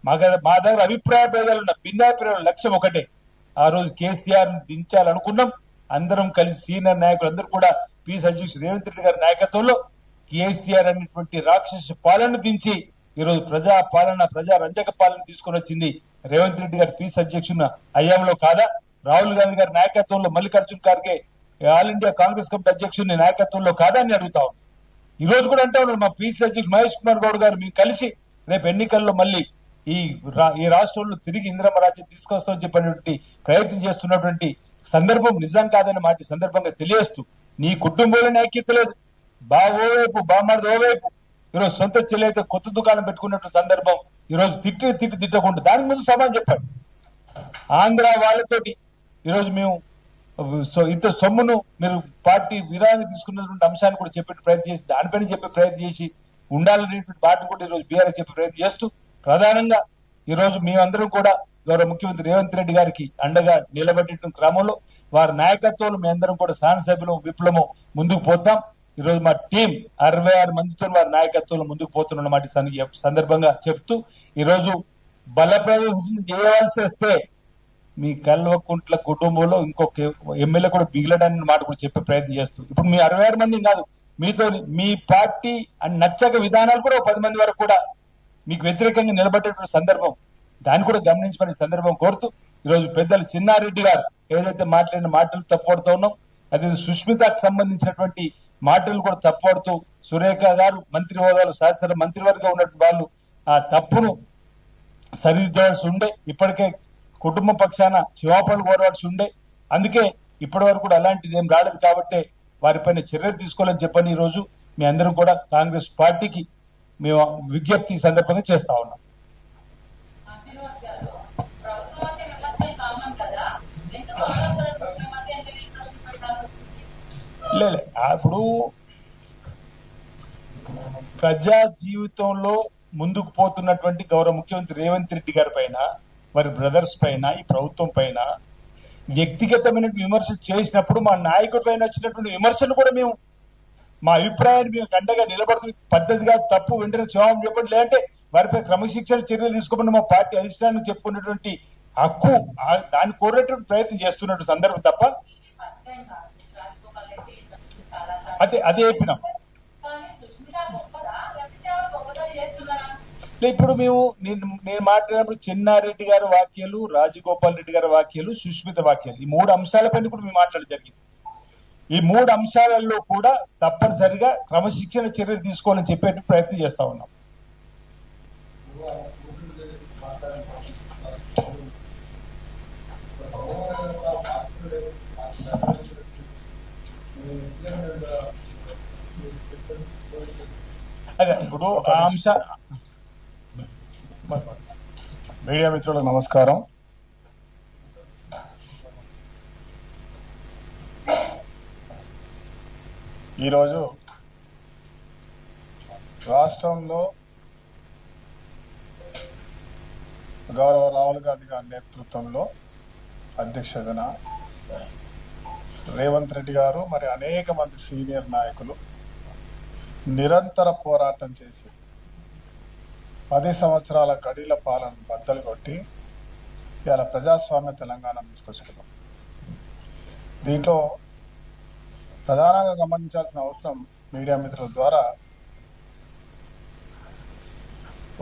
మా దగ్గర అభిప్రాయ భేదాలు ఉన్న భిన్నాభిప్రాయాల లక్ష్యం ఒకటే, ఆ రోజు కేసీఆర్ దించాలనుకున్నాం, అందరం కలిసి సీనియర్ నాయకులు అందరూ కూడా పీస్ అధ్యక్షుడు రేవంత్ రెడ్డి గారి నాయకత్వంలో కేసీఆర్ అనేటువంటి రాక్షస పాలన దించి ఈరోజు ప్రజా పాలన ప్రజా రంజక పాలన తీసుకొని వచ్చింది రేవంత్ రెడ్డి గారి పీస్ అధ్యక్షుడు అయ్యాంలో కాదా? రాహుల్ గాంధీ గారి నాయకత్వంలో Mallikarjun Kharge all India Congress committee అధ్యక్షుడి నాయకత్వంలో కాదా అని అడుగుతా ఉన్నాం. ఈ రోజు కూడా అంటా ఉన్నారు మా పీసీ అధ్యక్షుడు మహేష్ కుమార్ గౌడ్ గారు మేము కలిసి రేపు ఎన్నికల్లో మళ్ళీ ఈ రాష్ట్రంలో తిరిగి ఇందిరమ్మ రాజ్యం తీసుకొస్తామని చెప్పినటువంటి ప్రయత్నం చేస్తున్నటువంటి సందర్భం నిజం కాదని మాట సందర్భంగా తెలియజేస్తూ నీ కుటుంబంలోనే ఐక్యత లేదు, బా ఓవైపు బామ్మది ఓవైపు ఈరోజు సొంత చెల్లెఅయితే కొత్త దుకాణం పెట్టుకున్నట్టు సందర్భం ఈరోజు తిట్టకుండా దానికి ముందు సమానం చెప్పాడు. ఆంధ్ర వాళ్ళతోటి ఈరోజు మేము ఇంత సొమ్మును మీరు పార్టీ విరాళాన్ని తీసుకున్నటువంటి అంశాన్ని కూడా చెప్పే ప్రయత్నం చేసి దానిపైన చెప్పే ప్రయత్నం చేసి ఉండాలనేటువంటి మాట కూడా ఈరోజు బీఆర్ఎస్ చెప్పే ప్రయత్నం చేస్తూ ప్రధానంగా ఈరోజు మేమందరం కూడా గౌరవ ముఖ్యమంత్రి రేవంత్ రెడ్డి గారికి అండగా నిలబెట్టిన క్రమంలో వారి నాయకత్వంలో మేమందరం కూడా శాసనసభ్యులు విప్లవం ముందుకు పోతాం. ఈరోజు మా టీం 66 మందితో వారి నాయకత్వంలో ముందుకు పోతున్నమాట సందర్భంగా చెప్తూ ఈరోజు బల ప్రదర్శన చేయవలసి వస్తే మీ కల్వకుంట్ల కుటుంబంలో ఇంకొక ఎమ్మెల్యే కూడా మిగిలడానికి మాట కూడా చెప్పే ప్రయత్నం చేస్తూ ఇప్పుడు మీ 66 మంది కాదు మీతో మీ పార్టీ నచ్చక విధానాలు కూడా 10 మంది వరకు కూడా మీకు వ్యతిరేకంగా నిలబడేటువంటి సందర్భం దాన్ని కూడా గమనించమని సందర్భం కోరుతూ ఈరోజు పెద్దలు చిన్నారెడ్డి గారు ఏదైతే మాట్లాడిన మాటలు తప్పడుతూ ఉన్నాం అదే సుష్మితకు సంబంధించినటువంటి మాటలు కూడా తప్పడుతూ సురేఖ గారు మంత్రి హోదాలో శాసన మంత్రివర్గం ఉన్నటువంటి వాళ్ళు ఆ తప్పును సరిదిద్దవలసి ఉండే ఇప్పటికే కుటుంబ పక్షాన క్షమాపణలు కోరవలసి ఉండే అందుకే ఇప్పటి వరకు కూడా అలాంటిది ఏం రాలేదు కాబట్టి వారిపైన చర్యలు తీసుకోవాలని చెప్పని ఈ రోజు మీ అందరం కూడా కాంగ్రెస్ పార్టీకి మేము విజ్ఞప్తి ఈ సందర్భంగా చేస్తా ఉన్నాం. లేదు ఇప్పుడు ప్రజా జీవితంలో ముందుకు పోతున్నటువంటి గౌరవ ముఖ్యమంత్రి రేవంత్ రెడ్డి గారి పైన వారి బ్రదర్స్ పైన ఈ ప్రభుత్వం పైన వ్యక్తిగతమైన విమర్శలు చేసినప్పుడు మా నాయకుడి పైన వచ్చినటువంటి విమర్శలు కూడా మేము మా అభిప్రాయాన్ని మేము గంటగా నిలబడుతున్న పద్ధతిగా తప్పు వెంటనే క్షమాపణ చెప్పండి లేదంటే వారిపై క్రమశిక్షణ చర్యలు తీసుకోమని మా పార్టీ అధిష్టానానికి చెప్పుకున్నటువంటి హక్కు దాన్ని కోరేటువంటి ప్రయత్నం చేస్తున్నటువంటి సందర్భం తప్ప అదే చెప్పినాం. ఇప్పుడు మేము నేను మాట్లాడినప్పుడు చెన్నారెడ్డి గారి వ్యాఖ్యలు రాజగోపాల్ రెడ్డి గారి వ్యాఖ్యలు సుష్మిత వ్యాఖ్యలు ఈ 3 అంశాలపైన కూడా మేము మాట్లాడడం జరిగింది. ఈ 3 అంశాలలో కూడా తప్పనిసరిగా క్రమశిక్షణ చర్యలు తీసుకోవాలని చెప్పే ప్రయత్నం చేస్తా ఉన్నాం. అదే ఇప్పుడు ఆ అంశ మీడియా మిత్రులకు నమస్కారం. ఈరోజు రాష్ట్రంలో గౌరవ రాహుల్ గాంధీ గారి నేతృత్వంలో అధ్యక్షతన రేవంత్ రెడ్డి గారు మరి అనేక మంది సీనియర్ నాయకులు నిరంతర పోరాటం చేసి 10 సంవత్సరాల గడిల పాలన బద్దలు కొట్టి ఇవాళ ప్రజాస్వామ్య తెలంగాణ తీసుకొచ్చుకున్నాం. దీంట్లో ప్రధానంగా గమనించాల్సిన అవసరం మీడియా మిత్రుల ద్వారా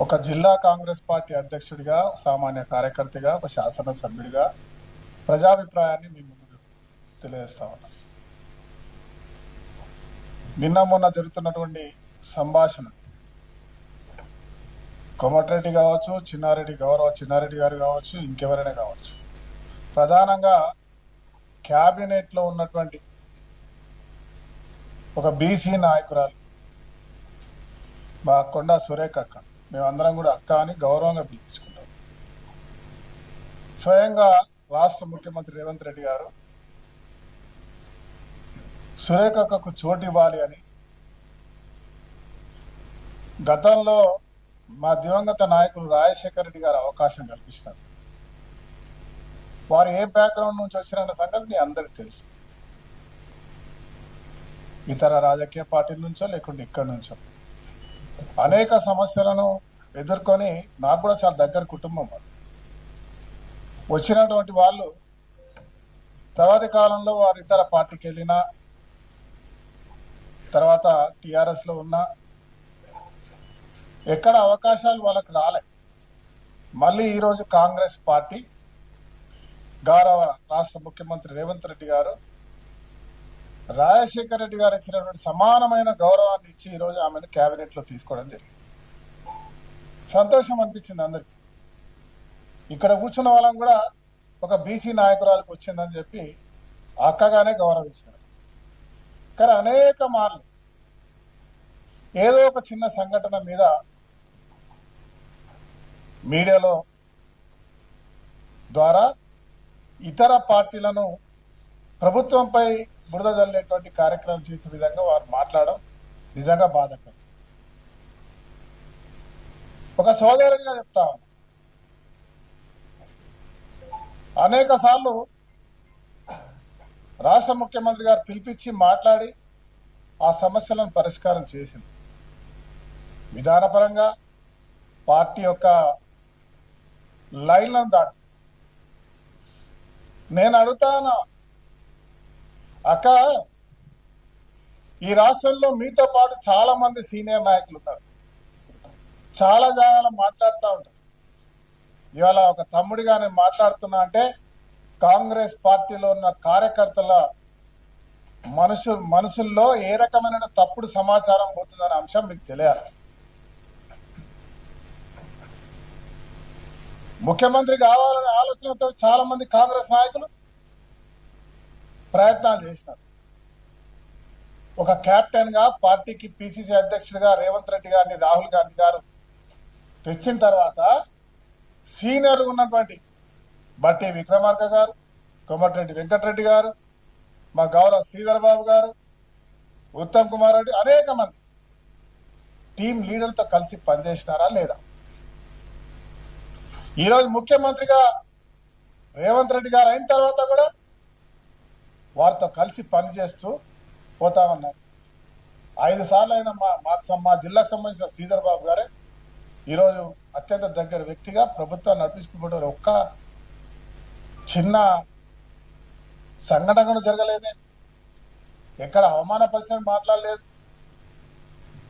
ఒక జిల్లా కాంగ్రెస్ పార్టీ అధ్యక్షుడిగా సామాన్య కార్యకర్తగా ఒక శాసనసభ్యుడిగా ప్రజాభిప్రాయాన్ని మీ ముందు తెలియజేస్తా ఉన్నా. నిన్న మొన్న జరుగుతున్నటువంటి సంభాషణ కోమటిరెడ్డి కావచ్చు చిన్నారెడ్డి గారు కావచ్చు ఇంకెవరైనా కావచ్చు ప్రధానంగా క్యాబినెట్ లో ఉన్నటువంటి ఒక బీసీ నాయకురాలు మా కొండా సురేఖ అక్క మేమందరం కూడా అక్క అని గౌరవంగా పిలిపించుకుంటాం. స్వయంగా రాష్ట్ర ముఖ్యమంత్రి రేవంత్ రెడ్డి గారు సురేఖ అక్కకు చోటు ఇవ్వాలి అని గతంలో మా దివంగత నాయకులు రాజశేఖర రెడ్డి గారు అవకాశం కల్పించినారు. వారు ఏ బ్యాక్గ్రౌండ్ నుంచి వచ్చిన సంగతి మీ అందరికి తెలుసు. ఇతర రాజకీయ పార్టీల నుంచో లేకుంటే ఇక్కడి నుంచో అనేక సమస్యలను ఎదుర్కొని నాకు కూడా చాలా దగ్గర కుటుంబం వచ్చినటువంటి వాళ్ళు తర్వాతి కాలంలో వారు ఇతర పార్టీకి వెళ్ళినా తర్వాత టిఆర్ఎస్ లో ఉన్నా ఎక్కడ అవకాశాలు వాళ్ళకి రాలే. మళ్ళీ ఈరోజు కాంగ్రెస్ పార్టీ గౌరవ రాష్ట్ర ముఖ్యమంత్రి రేవంత్ రెడ్డి గారు రాజశేఖర రెడ్డి గారు ఇచ్చినటువంటి సమానమైన గౌరవాన్ని ఇచ్చి ఈరోజు ఆమెను కేబినెట్ లో తీసుకోవడం జరిగింది. సంతోషం అనిపించింది అందరికి. ఇక్కడ కూర్చున్న వాళ్ళం కూడా ఒక బీసీ నాయకురాలకు వచ్చిందని చెప్పి అక్కగానే గౌరవిస్తారు. కానీ అనేక మార్లు ఏదో ఒక చిన్న సంఘటన మీద మీడియాలో ద్వారా ఇతర పార్టీలను ప్రభుత్వంపై బురద జల్లేటువంటి కార్యక్రమం చేసే విధంగా వారు మాట్లాడడం నిజంగా బాధాకరం. ఒక సోదరుడిగా చెప్తా ఉన్నా, అనేక సార్లు రాష్ట్ర ముఖ్యమంత్రి గారు పిలిపించి మాట్లాడి ఆ సమస్యలను పరిష్కారం చేసింది. విధానపరంగా పార్టీ యొక్క లైన్లను దాటి నేను అడుగుతాను, అక్క ఈ రాష్ట్రంలో మీతో పాటు చాలా మంది సీనియర్ నాయకులు ఉన్నారు, చాలా జాగాలో మాట్లాడుతూ ఉంటారు. ఇవాళ ఒక తమ్ముడిగా నేను మాట్లాడుతున్నా అంటే కాంగ్రెస్ పార్టీలో ఉన్న కార్యకర్తల మనసుల్లో ఏ రకమైన తప్పుడు సమాచారం పోతుందనే అంశం మీకు తెలియాలి. ముఖ్యమంత్రి కావాలనే ఆలోచనతో చాలా మంది కాంగ్రెస్ నాయకులు ప్రయత్నాలు చేసినారు. ఒక కెప్టెన్ గా పార్టీకి పిసిసి అధ్యక్షుడిగా రేవంత్ రెడ్డి గారిని రాహుల్ గాంధీ గారు తెచ్చిన తర్వాత సీనియర్ ఉన్నటువంటి బట్టి విక్రమార్క గారు, కోమటిరెడ్డి వెంకటరెడ్డి గారు, మా గౌరవ శ్రీధర్ బాబు గారు, ఉత్తమ్ కుమార్ రెడ్డి, అనేక మంది టీం లీడర్తో కలిసి పనిచేసినారా లేదా? ఈరోజు ముఖ్యమంత్రిగా రేవంత్ రెడ్డి గారు అయిన తర్వాత కూడా వారితో కలిసి పనిచేస్తూ పోతామన్నారు. 5 సార్లు అయిన మా జిల్లాకు సంబంధించిన శ్రీధర్ బాబు గారే ఈరోజు అత్యంత దగ్గర వ్యక్తిగా ప్రభుత్వాన్ని నడిపించుకుంటారు. ఒక్క చిన్న సంఘటన జరగలేదే, ఎక్కడ అవమానపరిచిన మాట్లాడలేదు.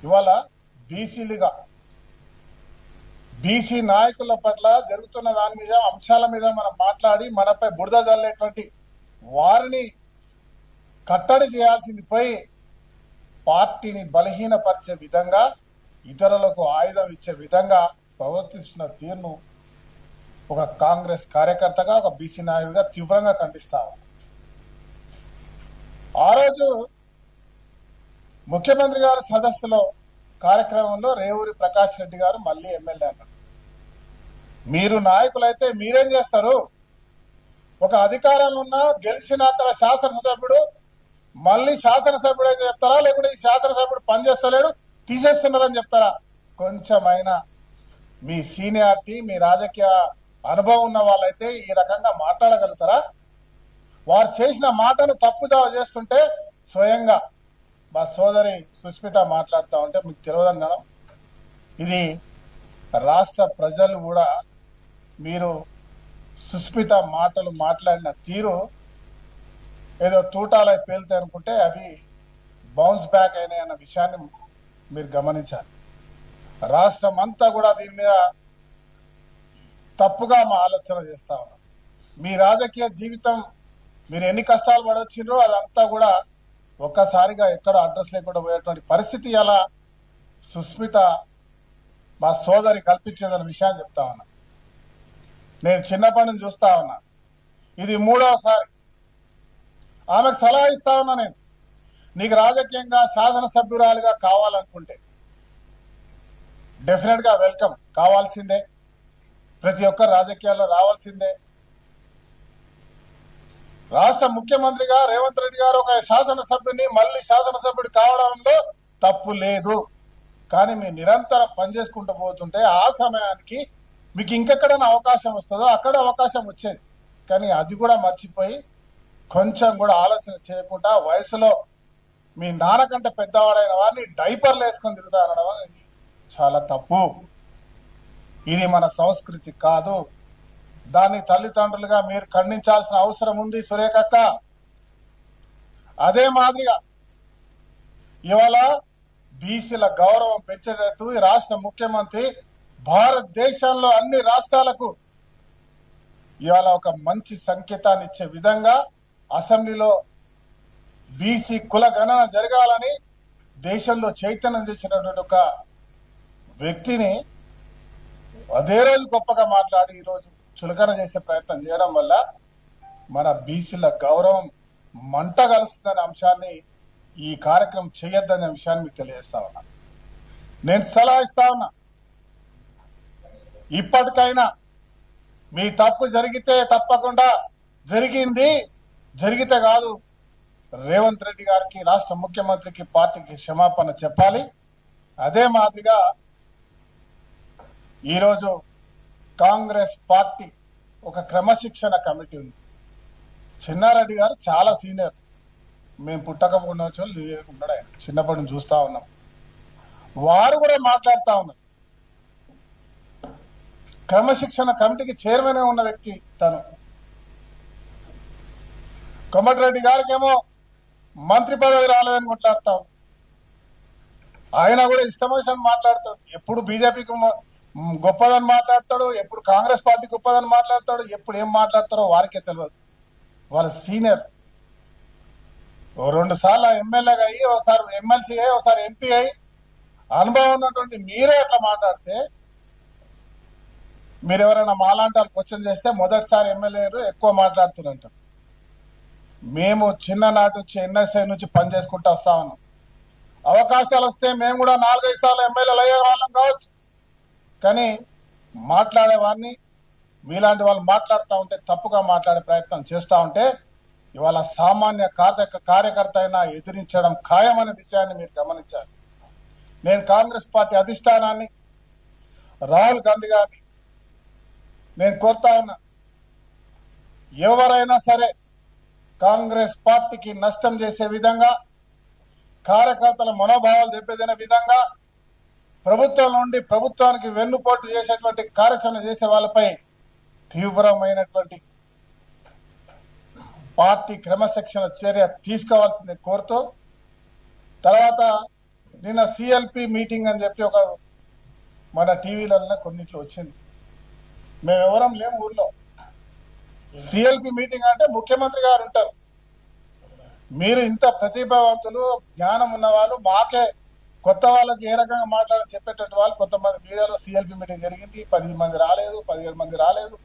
ఇవాళ బీసీలుగా బీసీ నాయకుల పట్ల జరుగుతున్న దాని మీద అంశాల మీద మనం మాట్లాడి మనపై బురద జల్లేటువంటి వారిని కట్టడి చేయాల్సింది పోయి పార్టీని బలహీనపరిచే విధంగా, ఇతరులకు ఆయుధం ఇచ్చే విధంగా ప్రవర్తిస్తున్న తీరును ఒక కాంగ్రెస్ కార్యకర్తగా, ఒక బీసీ నాయకుడిగా తీవ్రంగా ఖండిస్తాము. ఆ రోజు ముఖ్యమంత్రి గారి సదస్సులో కార్యక్రమంలో రేవూరి ప్రకాష్ రెడ్డి గారు మళ్ళీ ఎమ్మెల్యే అన్నారు, మీరు నాయకులైతే మీరేం చేస్తారు? ఒక అధికారంలో ఉన్న గెలిచిన అక్కడ శాసనసభ్యుడు మళ్ళీ శాసనసభ్యుడు అయితే చెప్తారా, లేకుంటే ఈ శాసనసభ్యుడు పనిచేస్తలేడు తీసేస్తున్నారని చెప్తారా? కొంచెమైనా మీ సీనియారిటీ, మీ రాజకీయ అనుభవం ఉన్న వాళ్ళైతే ఈ రకంగా మాట్లాడగలుగుతారా? వారు చేసిన మాటను తప్పుదావ చేస్తుంటే స్వయంగా మా సోదరి సుస్మిత మాట్లాడుతూ ఉంటే మీకు తెలియదన్నాను. ఇది రాష్ట్ర ప్రజలు కూడా మీరు సుస్మిత మాటలు మాట్లాడిన తీరు ఏదో తూటాలై పేలుతాయి అనుకుంటే అవి బౌన్స్ బ్యాక్ అయినాయి అన్న విషయాన్ని మీరు గమనించాలి. రాష్ట్రం అంతా కూడా దీని మీద తప్పుగా మా ఆలోచన చేస్తా ఉన్నాం. మీ రాజకీయ జీవితం మీరు ఎన్ని కష్టాలు పడొచ్చిండ్రో అదంతా కూడా ఒక్కసారిగా ఎక్కడ అడ్రస్ లేకుండా పోయేటువంటి పరిస్థితి అలా సుస్మిత మా సోదరి కల్పించేదన్న విషయాన్ని చెప్తా ఉన్నా. నేను చిన్నప్పటి నుంచి చూస్తా ఉన్నా, ఇది 3వసారి ఆమెకు సలహా ఇస్తా ఉన్నా. నేను నీకు రాజకీయంగా శాసనసభ్యురాలుగా కావాలనుకుంటే డెఫినెట్ గా వెల్కమ్, కావాల్సిందే, ప్రతి ఒక్క రాజకీయాల్లో రావాల్సిందే. రాష్ట్ర ముఖ్యమంత్రిగా రేవంత్ రెడ్డి గారు ఒక శాసనసభ్యుని మళ్ళీ శాసనసభ్యుడు కావడంలో తప్పు లేదు. కానీ మీరు నిరంతరం పనిచేసుకుంటూ పోతుంటే ఆ సమయానికి మీకు ఇంకెక్కడైనా అవకాశం వస్తుందో అక్కడ అవకాశం వచ్చేది. కానీ అది కూడా మర్చిపోయి కొంచెం కూడా ఆలోచన చేయకుండా వయసులో మీ నాన్నకంటే పెద్దవాడైన వారిని డైపర్లు వేసుకొని తిరుగుతారనడం చాలా తప్పు. ఇది మన సంస్కృతి కాదు. దాన్ని తల్లిదండ్రులుగా మీరు ఖండించాల్సిన అవసరం ఉంది సురేఖక్క. అదే మాదిరిగా ఇవాళ బీసీల గౌరవం పెంచేటట్టు ఈ రాష్ట్ర ముఖ్యమంత్రి భారతదేశంలో అన్ని రాష్ట్రాలకు ఇవాళ ఒక మంచి సంకేతాన్ని ఇచ్చే విధంగా అసెంబ్లీలో బీసీ కుల గణన జరగాలని దేశంలో చైతన్యం చేసినటువంటి ఒక వ్యక్తిని అదే రోజు గొప్పగా మాట్లాడి ఈరోజు చులకన చేసే ప్రయత్నం చేయడం వల్ల మన బీసీల గౌరవం మంట కలుస్తుందనే అంశాన్ని ఈ కార్యక్రమం చేయొద్దనే విషయాన్ని మీకు తెలియజేస్తా ఉన్నా. నేను సలహా ఇస్తా ఉన్నా, ఇప్పటికైనా మీ తప్పు జరిగితే తప్పకుండా జరిగితే కాదు రేవంత్ రెడ్డి గారికి, రాష్ట్ర ముఖ్యమంత్రికి, పార్టీకి క్షమాపణ చెప్పాలి. అదే మాదిరిగా ఈరోజు కాంగ్రెస్ పార్టీ ఒక క్రమశిక్షణ కమిటీ ఉంది. చిన్నారెడ్డి గారు చాలా సీనియర్, మేము పుట్టకపోకుండా ఉన్నాడు ఆయన, చిన్నప్పటి నుంచి చూస్తా ఉన్నాం. వారు కూడా మాట్లాడుతా ఉన్నారు. క్రమశిక్షణ కమిటీకి చైర్మన్ ఉన్న వ్యక్తి తను. కోమటిరెడ్డి గారికేమో మంత్రి పదవి రాలేదని మాట్లాడతాం. ఆయన కూడా ఇష్టం వచ్చినట్టు మాట్లాడతాడు. ఎప్పుడు బీజేపీకి గొప్పదని మాట్లాడతాడు, ఎప్పుడు కాంగ్రెస్ పార్టీ గొప్పదని మాట్లాడతాడు, ఎప్పుడు ఏం మాట్లాడతారో వారికే తెలియదు. వాళ్ళ సీనియర్ 2 సార్లు ఎమ్మెల్యేగా అయ్యి, ఒకసారి ఎమ్మెల్సీ అయ్యి, ఒకసారి ఎంపీ అయ్యి అనుభవం ఉన్నటువంటి మీరే అట్లా మాట్లాడితే, మీరు ఎవరైనా మాలాంటి వాళ్ళు క్వశ్చన్ చేస్తే మొదటిసారి ఎమ్మెల్యేలు ఎక్కువ మాట్లాడుతున్నారు. మేము చిన్ననాటి నుంచి ఎన్ఎస్ఐ నుంచి పనిచేసుకుంటూ వస్తా ఉన్నాం. అవకాశాలు వస్తే మేము కూడా 4-5 సార్లు ఎమ్మెల్యేలు అయ్యే వాళ్ళం కావచ్చు. కానీ మాట్లాడేవాడిని మీలాంటి వాళ్ళు మాట్లాడుతూ ఉంటే, తప్పుగా మాట్లాడే ప్రయత్నం చేస్తూ ఉంటే, ఇవాళ సామాన్య కార్యకర్త అయినా ఎదిరించడం ఖాయమనే విషయాన్ని మీరు గమనించాలి. నేను కాంగ్రెస్ పార్టీ అధిష్టానాన్ని, రాహుల్ గాంధీ గారిని నేను కోరుతా ఉన్నా, ఎవరైనా సరే కాంగ్రెస్ పార్టీకి నష్టం చేసే విధంగా, కార్యకర్తల మనోభావాలు దెబ్బతినే విధంగా, ప్రభుత్వం నుండి ప్రభుత్వానికి వెన్నుపోటు చేసేటువంటి కార్యక్రమం చేసే వాళ్ళపై తీవ్రమైనటువంటి పార్టీ క్రమశిక్షణ చర్య తీసుకోవాల్సింది కోరుతూ, తర్వాత నిన్న సిఎల్పి మీటింగ్ అని చెప్పి ఒక మన టీవీలలో కొన్నిట్లో వచ్చింది. మేమెవరం లేము ఊర్లో. సిఎల్పి మీటింగ్ అంటే ముఖ్యమంత్రి గారు ఉంటారు. మీరు ఇంత ప్రతిభావంతులు, జ్ఞానం ఉన్నవాళ్ళు, మాకే కొత్త వాళ్ళకి ఏ రకంగా మాట్లాడాలని చెప్పేటట్టు వాళ్ళు కొంతమంది మీడియాలో సిఎల్పి మీటింగ్ జరిగింది, 10 మంది రాలేదు, 17 మంది రాలేదు,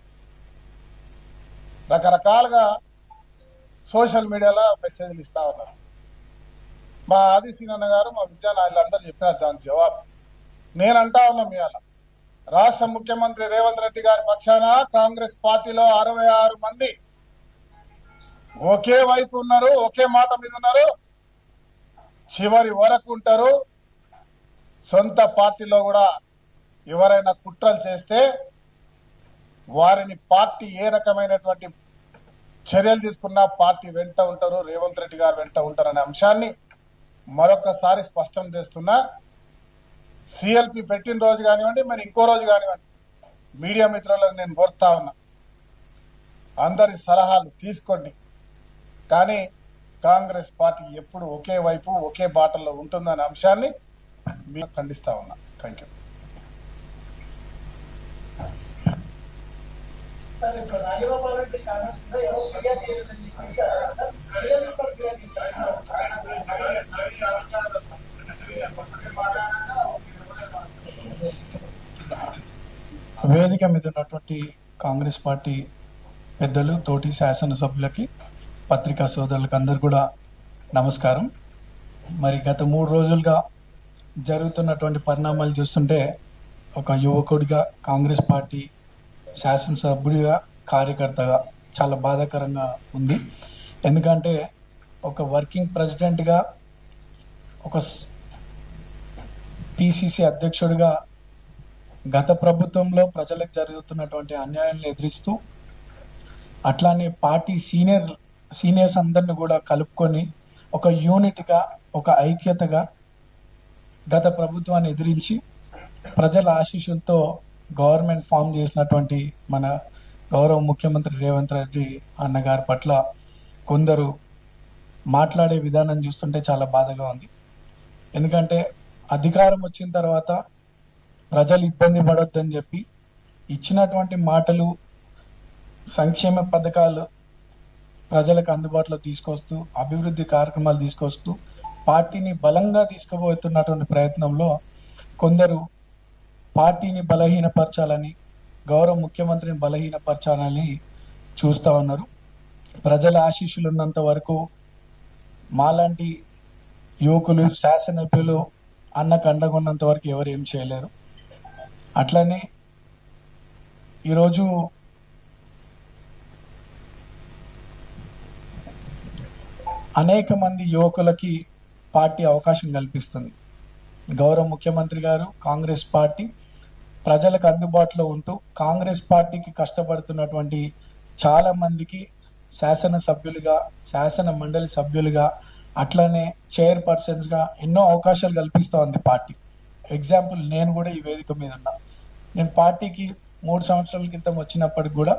రకరకాలుగా సోషల్ మీడియాలో మెసేజ్లు ఇస్తా ఉన్నారు. మా ఆది సీనన్న గారు, మా విద్యానాయులందరూ చెప్పినారు దాని జవాబు. నేనంటా ఉన్నా, ఇవాళ రాష్ట్ర ముఖ్యమంత్రి రేవంత్ రెడ్డి గారి పక్షాన కాంగ్రెస్ పార్టీలో 66 మంది ఒకే వైపు ఉన్నారు, ఒకే మాట మీద ఉన్నారు, చివరి వరకు ఉంటారు. సొంత పార్టీలో కూడా ఎవరైనా కుట్రలు చేస్తే వారిని పార్టీ ఏ రకమైనటువంటి చర్యలు తీసుకున్నా పార్టీ వెంట ఉంటారు, రేవంత్ రెడ్డి గారు వెంట ఉంటారనే అంశాన్ని మరొకసారి స్పష్టం చేస్తున్నా. సిఎల్పి పెట్టిన రోజు కానివ్వండి, మరి ఇంకో రోజు కానివ్వండి, మీడియా మిత్రులకు నేను కోరుతా ఉన్నా, అందరి సలహాలు తీసుకోండి. కానీ కాంగ్రెస్ పార్టీ ఎప్పుడు ఒకే వైపు, ఒకే బాటల్లో ఉంటుందనే అంశాన్ని మేము ఖండిస్తా ఉన్నా. Thank you. సార్, ఇప్పుడు రాజగోపాల్ రెడ్డి ఛానల్స్ ఎవరు ఫిర్యాదు చేయలేదని వేదిక మీద ఉన్నటువంటి కాంగ్రెస్ పార్టీ పెద్దలు, తోటి శాసనసభ్యులకి, పత్రికా సోదరులకు అందరు కూడా నమస్కారం. మరి గత 3 రోజులుగా జరుగుతున్నటువంటి పరిణామాలు చూస్తుంటే, ఒక యువకుడిగా, కాంగ్రెస్ పార్టీ శాసనసభ్యుడిగా, కార్యకర్తగా చాలా బాధాకరంగా ఉంది. ఎందుకంటే ఒక వర్కింగ్ ప్రెసిడెంట్గా, ఒక పిసిసి అధ్యక్షుడిగా గత ప్రభుత్వంలో ప్రజలకు జరుగుతున్నటువంటి అన్యాయాలను ఎదిరిస్తూ, అట్లానే పార్టీ సీనియర్స్ అందరిని కూడా కలుపుకొని ఒక యూనిట్గా, ఒక ఐక్యతగా గత ప్రభుత్వాన్ని ఎదిరించి ప్రజల ఆశీస్సులతో గవర్నమెంట్ ఫామ్ చేసినటువంటి మన గౌరవ ముఖ్యమంత్రి రేవంత్ రెడ్డి అన్న గారి పట్ల కొందరు మాట్లాడే విధానం చూస్తుంటే చాలా బాధగా ఉంది. ఎందుకంటే అధికారం వచ్చిన తర్వాత ప్రజలు ఇబ్బంది పడొద్దని చెప్పి ఇచ్చినటువంటి మాటలు, సంక్షేమ పథకాలు ప్రజలకు అందుబాటులో తీసుకొస్తూ, అభివృద్ధి కార్యక్రమాలు తీసుకొస్తూ పార్టీని బలంగా తీసుకుపోతున్నటువంటి ప్రయత్నంలో కొందరు పార్టీని బలహీనపరచాలని, గౌరవ ముఖ్యమంత్రిని బలహీనపరచాలని చూస్తా ఉన్నారు. ప్రజల ఆశీస్సులు ఉన్నంత వరకు మాలాంటి యువకులు, శాసనసభ్యులు అన్నకు అండగా ఉన్నంత వరకు ఎవరు ఏం చేయలేరు. అట్లనే ఈరోజు అనేక మంది యువకులకి పార్టీ అవకాశం కల్పిస్తుంది. గౌరవ ముఖ్యమంత్రి గారు, కాంగ్రెస్ పార్టీ ప్రజలకు అందుబాటులో ఉంటూ కాంగ్రెస్ పార్టీకి కష్టపడుతున్నటువంటి చాలా మందికి శాసనసభ్యులుగా, శాసన మండలి సభ్యులుగా, అట్లనే చైర్పర్సన్స్ గా ఎన్నో అవకాశాలు కల్పిస్తూ ఉంది పార్టీ. ఎగ్జాంపుల్, నేను కూడా ఈ వేదిక మీద ఉన్నా. నేను పార్టీకి 3 సంవత్సరాల క్రితం వచ్చినప్పటికి కూడా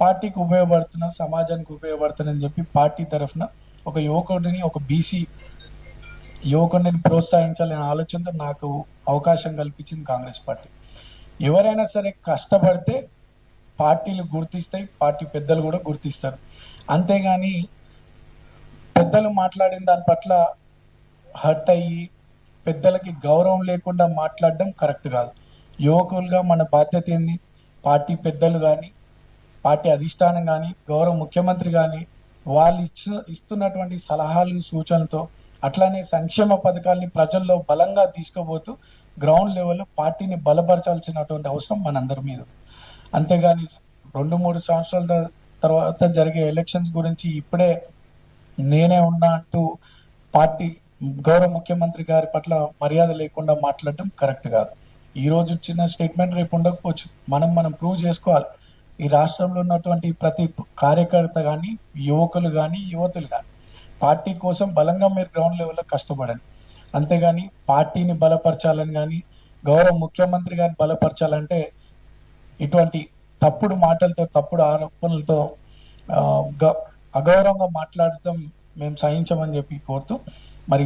పార్టీకి ఉపయోగపడుతున్నా, సమాజానికి ఉపయోగపడుతున్నానని చెప్పి పార్టీ తరఫున ఒక యువకుడిని, ఒక బీసీ యువకుడిని ప్రోత్సహించాలనే ఆలోచనతో నాకు అవకాశం కల్పించింది కాంగ్రెస్ పార్టీ. ఎవరైనా సరే కష్టపడితే పార్టీలు గుర్తిస్తాయి, పార్టీ పెద్దలు కూడా గుర్తిస్తారు. అంతేగాని పెద్దలు మాట్లాడిన దాని పట్ల హర్ట్ అయ్యి పెద్దలకి గౌరవం లేకుండా మాట్లాడడం కరెక్ట్ కాదు. యువకులుగా మన బాధ్యత ఏంది? పార్టీ పెద్దలు కానీ, పార్టీ అధిష్టానం కానీ, గౌరవ ముఖ్యమంత్రి కానీ వాళ్ళు ఇస్తున్నటువంటి సలహాలు, సూచనలతో అట్లానే సంక్షేమ పథకాల్ని ప్రజల్లో బలంగా తీసుకుపోతూ గ్రౌండ్ లెవెల్లో పార్టీని బలపరచాల్సినటువంటి అవసరం మనందరి మీద. అంతేగాని 2-3 సంవత్సరాల తర్వాత జరిగే ఎలక్షన్స్ గురించి ఇప్పుడే నేనే ఉన్నా అంటూ పార్టీ, గౌరవ ముఖ్యమంత్రి గారి పట్ల మర్యాద లేకుండా మాట్లాడడం కరెక్ట్ కాదు. ఈ రోజు ఇచ్చిన స్టేట్మెంట్ రేపు ఉండకపోవచ్చు. మనం ప్రూవ్ చేసుకోవాలి. ఈ రాష్ట్రంలో ఉన్నటువంటి ప్రతి కార్యకర్త కానీ, యువకులు కానీ, యువతులు కానీ పార్టీ కోసం బలంగా మీరు గ్రౌండ్ లెవెల్లో కష్టపడండి. అంతేగాని పార్టీని బలపరచాలని కానీ, గౌరవ ముఖ్యమంత్రి గారిని బలపరచాలంటే ఇటువంటి తప్పుడు మాటలతో, తప్పుడు ఆరోపణలతో అగౌరవంగా మాట్లాడటం మేము సహించమని చెప్పి కోరుతూ, మరి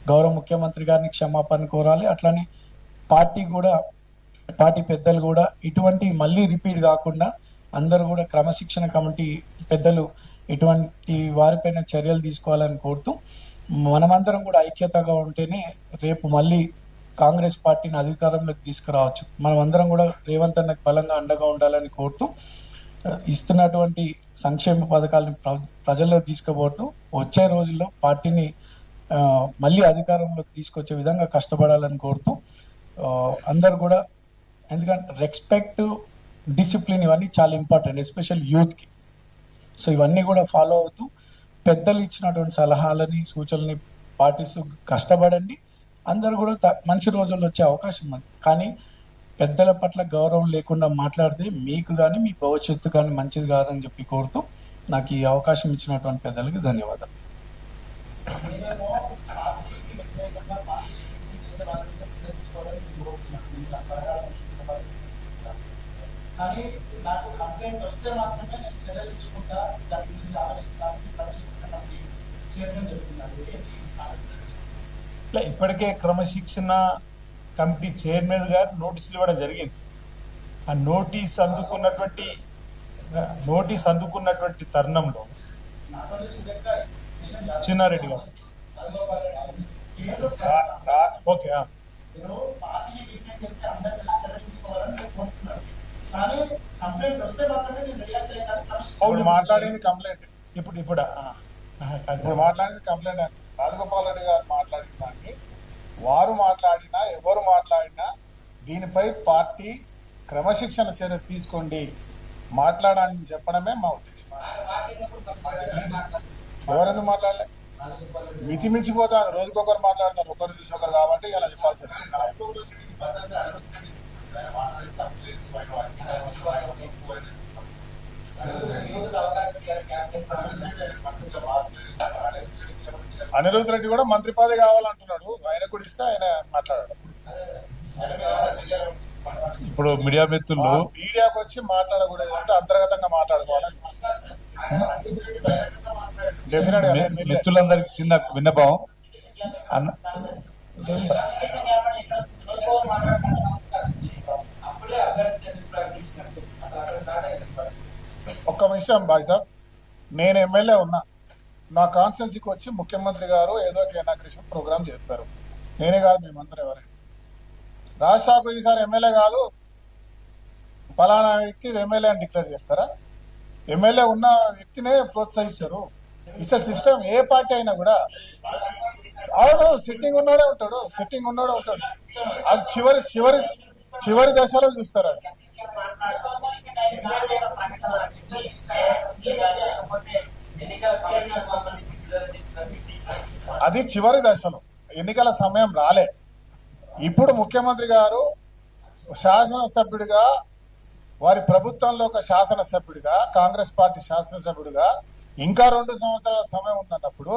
గౌరవ ముఖ్యమంత్రి గారిని క్షమాపణ కోరాలి. అట్లానే పార్టీ పెద్దలు కూడా ఇటువంటి మళ్ళీ రిపీట్ కాకుండా అందరూ కూడా క్రమశిక్షణ కమిటీ పెద్దలు ఇటువంటి వారిపైన చర్యలు తీసుకోవాలని కోరుతూ, మనమందరం కూడా ఐక్యతగా ఉంటేనే రేపు మళ్ళీ కాంగ్రెస్ పార్టీని అధికారంలోకి తీసుకురావచ్చు. మనం అందరం కూడా రేవంత్ అన్నకు బలంగా అండగా ఉండాలని కోరుతూ, ఇస్తున్నటువంటి సంక్షేమ పథకాలను ప్రజల్లో తీసుకుపోతూ వచ్చే రోజుల్లో పార్టీని మళ్ళీ అధికారంలోకి తీసుకొచ్చే విధంగా కష్టపడాలని కోరుతూ, అందరు కూడా, ఎందుకంటే రెస్పెక్ట్, డిసిప్లిన్ ఇవన్నీ చాలా ఇంపార్టెంట్, ఎస్పెషల్ యూత్కి. సో ఇవన్నీ కూడా ఫాలో అవుతూ పెద్దలు ఇచ్చినటువంటి సలహాలని, సూచనల్ని పాటిస్తూ కష్టపడండి. అందరూ కూడా మంచి రోజుల్లో వచ్చే అవకాశం ఉంది. కానీ పెద్దల పట్ల గౌరవం లేకుండా మాట్లాడితే మీకు కానీ, మీ భవిష్యత్తు కానీ మంచిది కాదని చెప్పి కోరుతూ, నాకు ఈ అవకాశం ఇచ్చినటువంటి పెద్దలకి ధన్యవాదాలు. కానీ నాకు కంప్లైంట్ వస్తే మాత్రమే నేను చర్యలు తీసుకుంటా, దాని గురించి ఆలోచిస్తాను చేయడం జరుగుతుంది. ఇప్పటికే క్రమశిక్షణ కమిటీ చైర్మన్ గారు నోటీసులు ఇవ్వడం జరిగింది. ఆ నోటీస్ అందుకున్నటువంటి తరుణంలో చిన్నారెడ్డి గారు ఓకే మాట్లాడింది కంప్లైంట్. ఇప్పుడు మాట్లాడింది కంప్లైంట్. రాజగోపాల్ రెడ్డి గారు మాట్లాడిన దాన్ని, వారు మాట్లాడినా ఎవరు మాట్లాడినా దీనిపై పార్టీ క్రమశిక్షణ చర్య తీసుకోండి, మాట్లాడాలని చెప్పడమే మా ఉద్దేశం. ఎవరెందుకు మాట్లాడలే? మితిమించిపోతాను, రోజుకొకరు మాట్లాడతారు, ఒకరు చూసి ఒకరు కాబట్టి ఇలా చెప్పాల్సి వచ్చింది. అనిరుద్ రెడ్డి కూడా మంత్రి పదవి కావాలంటున్నాడు. ఆయన కూడా ఇస్తే ఆయన మాట్లాడాడు. ఇప్పుడు మీడియా మిత్రులు మీడియాకు వచ్చి మాట్లాడకూడదు అంటే అంతర్గతంగా మాట్లాడుకోవాలని డెఫినెట్ గా మిత్రులందరికి చిన్న విన్నపం అన్న ఒక్క నిమిషం బాయ్ సాబ్, నేను ఎమ్మెల్యే ఉన్నా, నా కాన్స్టిట్యున్సీకి వచ్చి ముఖ్యమంత్రి గారు ఏదో ఒక ఇనాగ్రేషన్ ప్రోగ్రామ్ చేస్తారు. నేనే కాదు, మేమందరూ ఎవరైనా. రాజ్ ఠాకూర్ ఈసారి ఎమ్మెల్యే కాదు, ఫలానా వ్యక్తి ఎమ్మెల్యే అని డిక్లేర్ చేస్తారా? ఎమ్మెల్యే ఉన్న వ్యక్తినే ప్రోత్సహిస్తారు. It's system. ఏ పార్టీ అయినా కూడా అవును, సిట్టింగ్ ఉన్నాడే ఉంటాడు. అది చివరి దశలో చూస్తారు. అది చివరి దశలో, ఎన్నికల సమయం రాలే. ఇప్పుడు ముఖ్యమంత్రి గారు శాసనసభ్యుడిగా, వారి ప్రభుత్వంలో ఒక శాసనసభ్యుడిగా, కాంగ్రెస్ పార్టీ శాసనసభ్యుడిగా ఇంకా 2 సంవత్సరాల సమయం ఉందన్నప్పుడు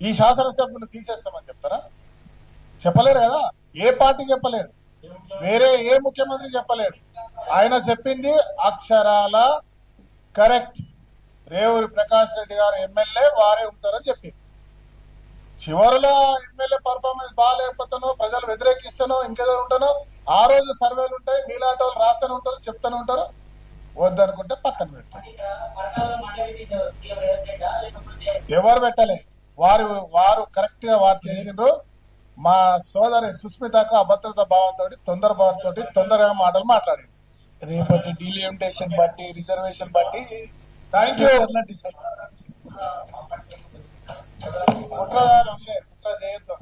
ఈ శాసనసభ్యులు తీసేస్తామని చెప్తారా? చెప్పలేరు కదా. ఏ పార్టీ చెప్పలేరు, వేరే ఏ ముఖ్యమంత్రి చెప్పలేడు. ఆయన చెప్పింది అక్షరాల కరెక్ట్. రేవూరి ప్రకాష్ రెడ్డి గారు ఎమ్మెల్యే, వారే ఉంటారని చెప్పింది. చివరిలో ఎమ్మెల్యే పర్ఫార్మెన్స్ బాగాలేకపోతానో, ప్రజలు వ్యతిరేకిస్తానో, ఇంకేదో ఉంటానో, ఆ రోజు సర్వేలు ఉంటాయి, మీలాంటి వాళ్ళు రాస్తూనే ఉంటారు, చెప్తూనే ఉంటారు. వద్దనుకుంటే పక్కన పెడతారు. ఎవరు పెట్టలే, వారు కరెక్ట్ గా వారు చేసిండ్రు. మా సోదరి సుస్మితకు అభద్రత భావంతో, తొందరగా మాటలు మాట్లాడింది. రేపటి డిలిమిటేషన్ బట్టి, రిజర్వేషన్ బట్టి థ్యాంక్ యూ. కుట్ర చేయొద్దు.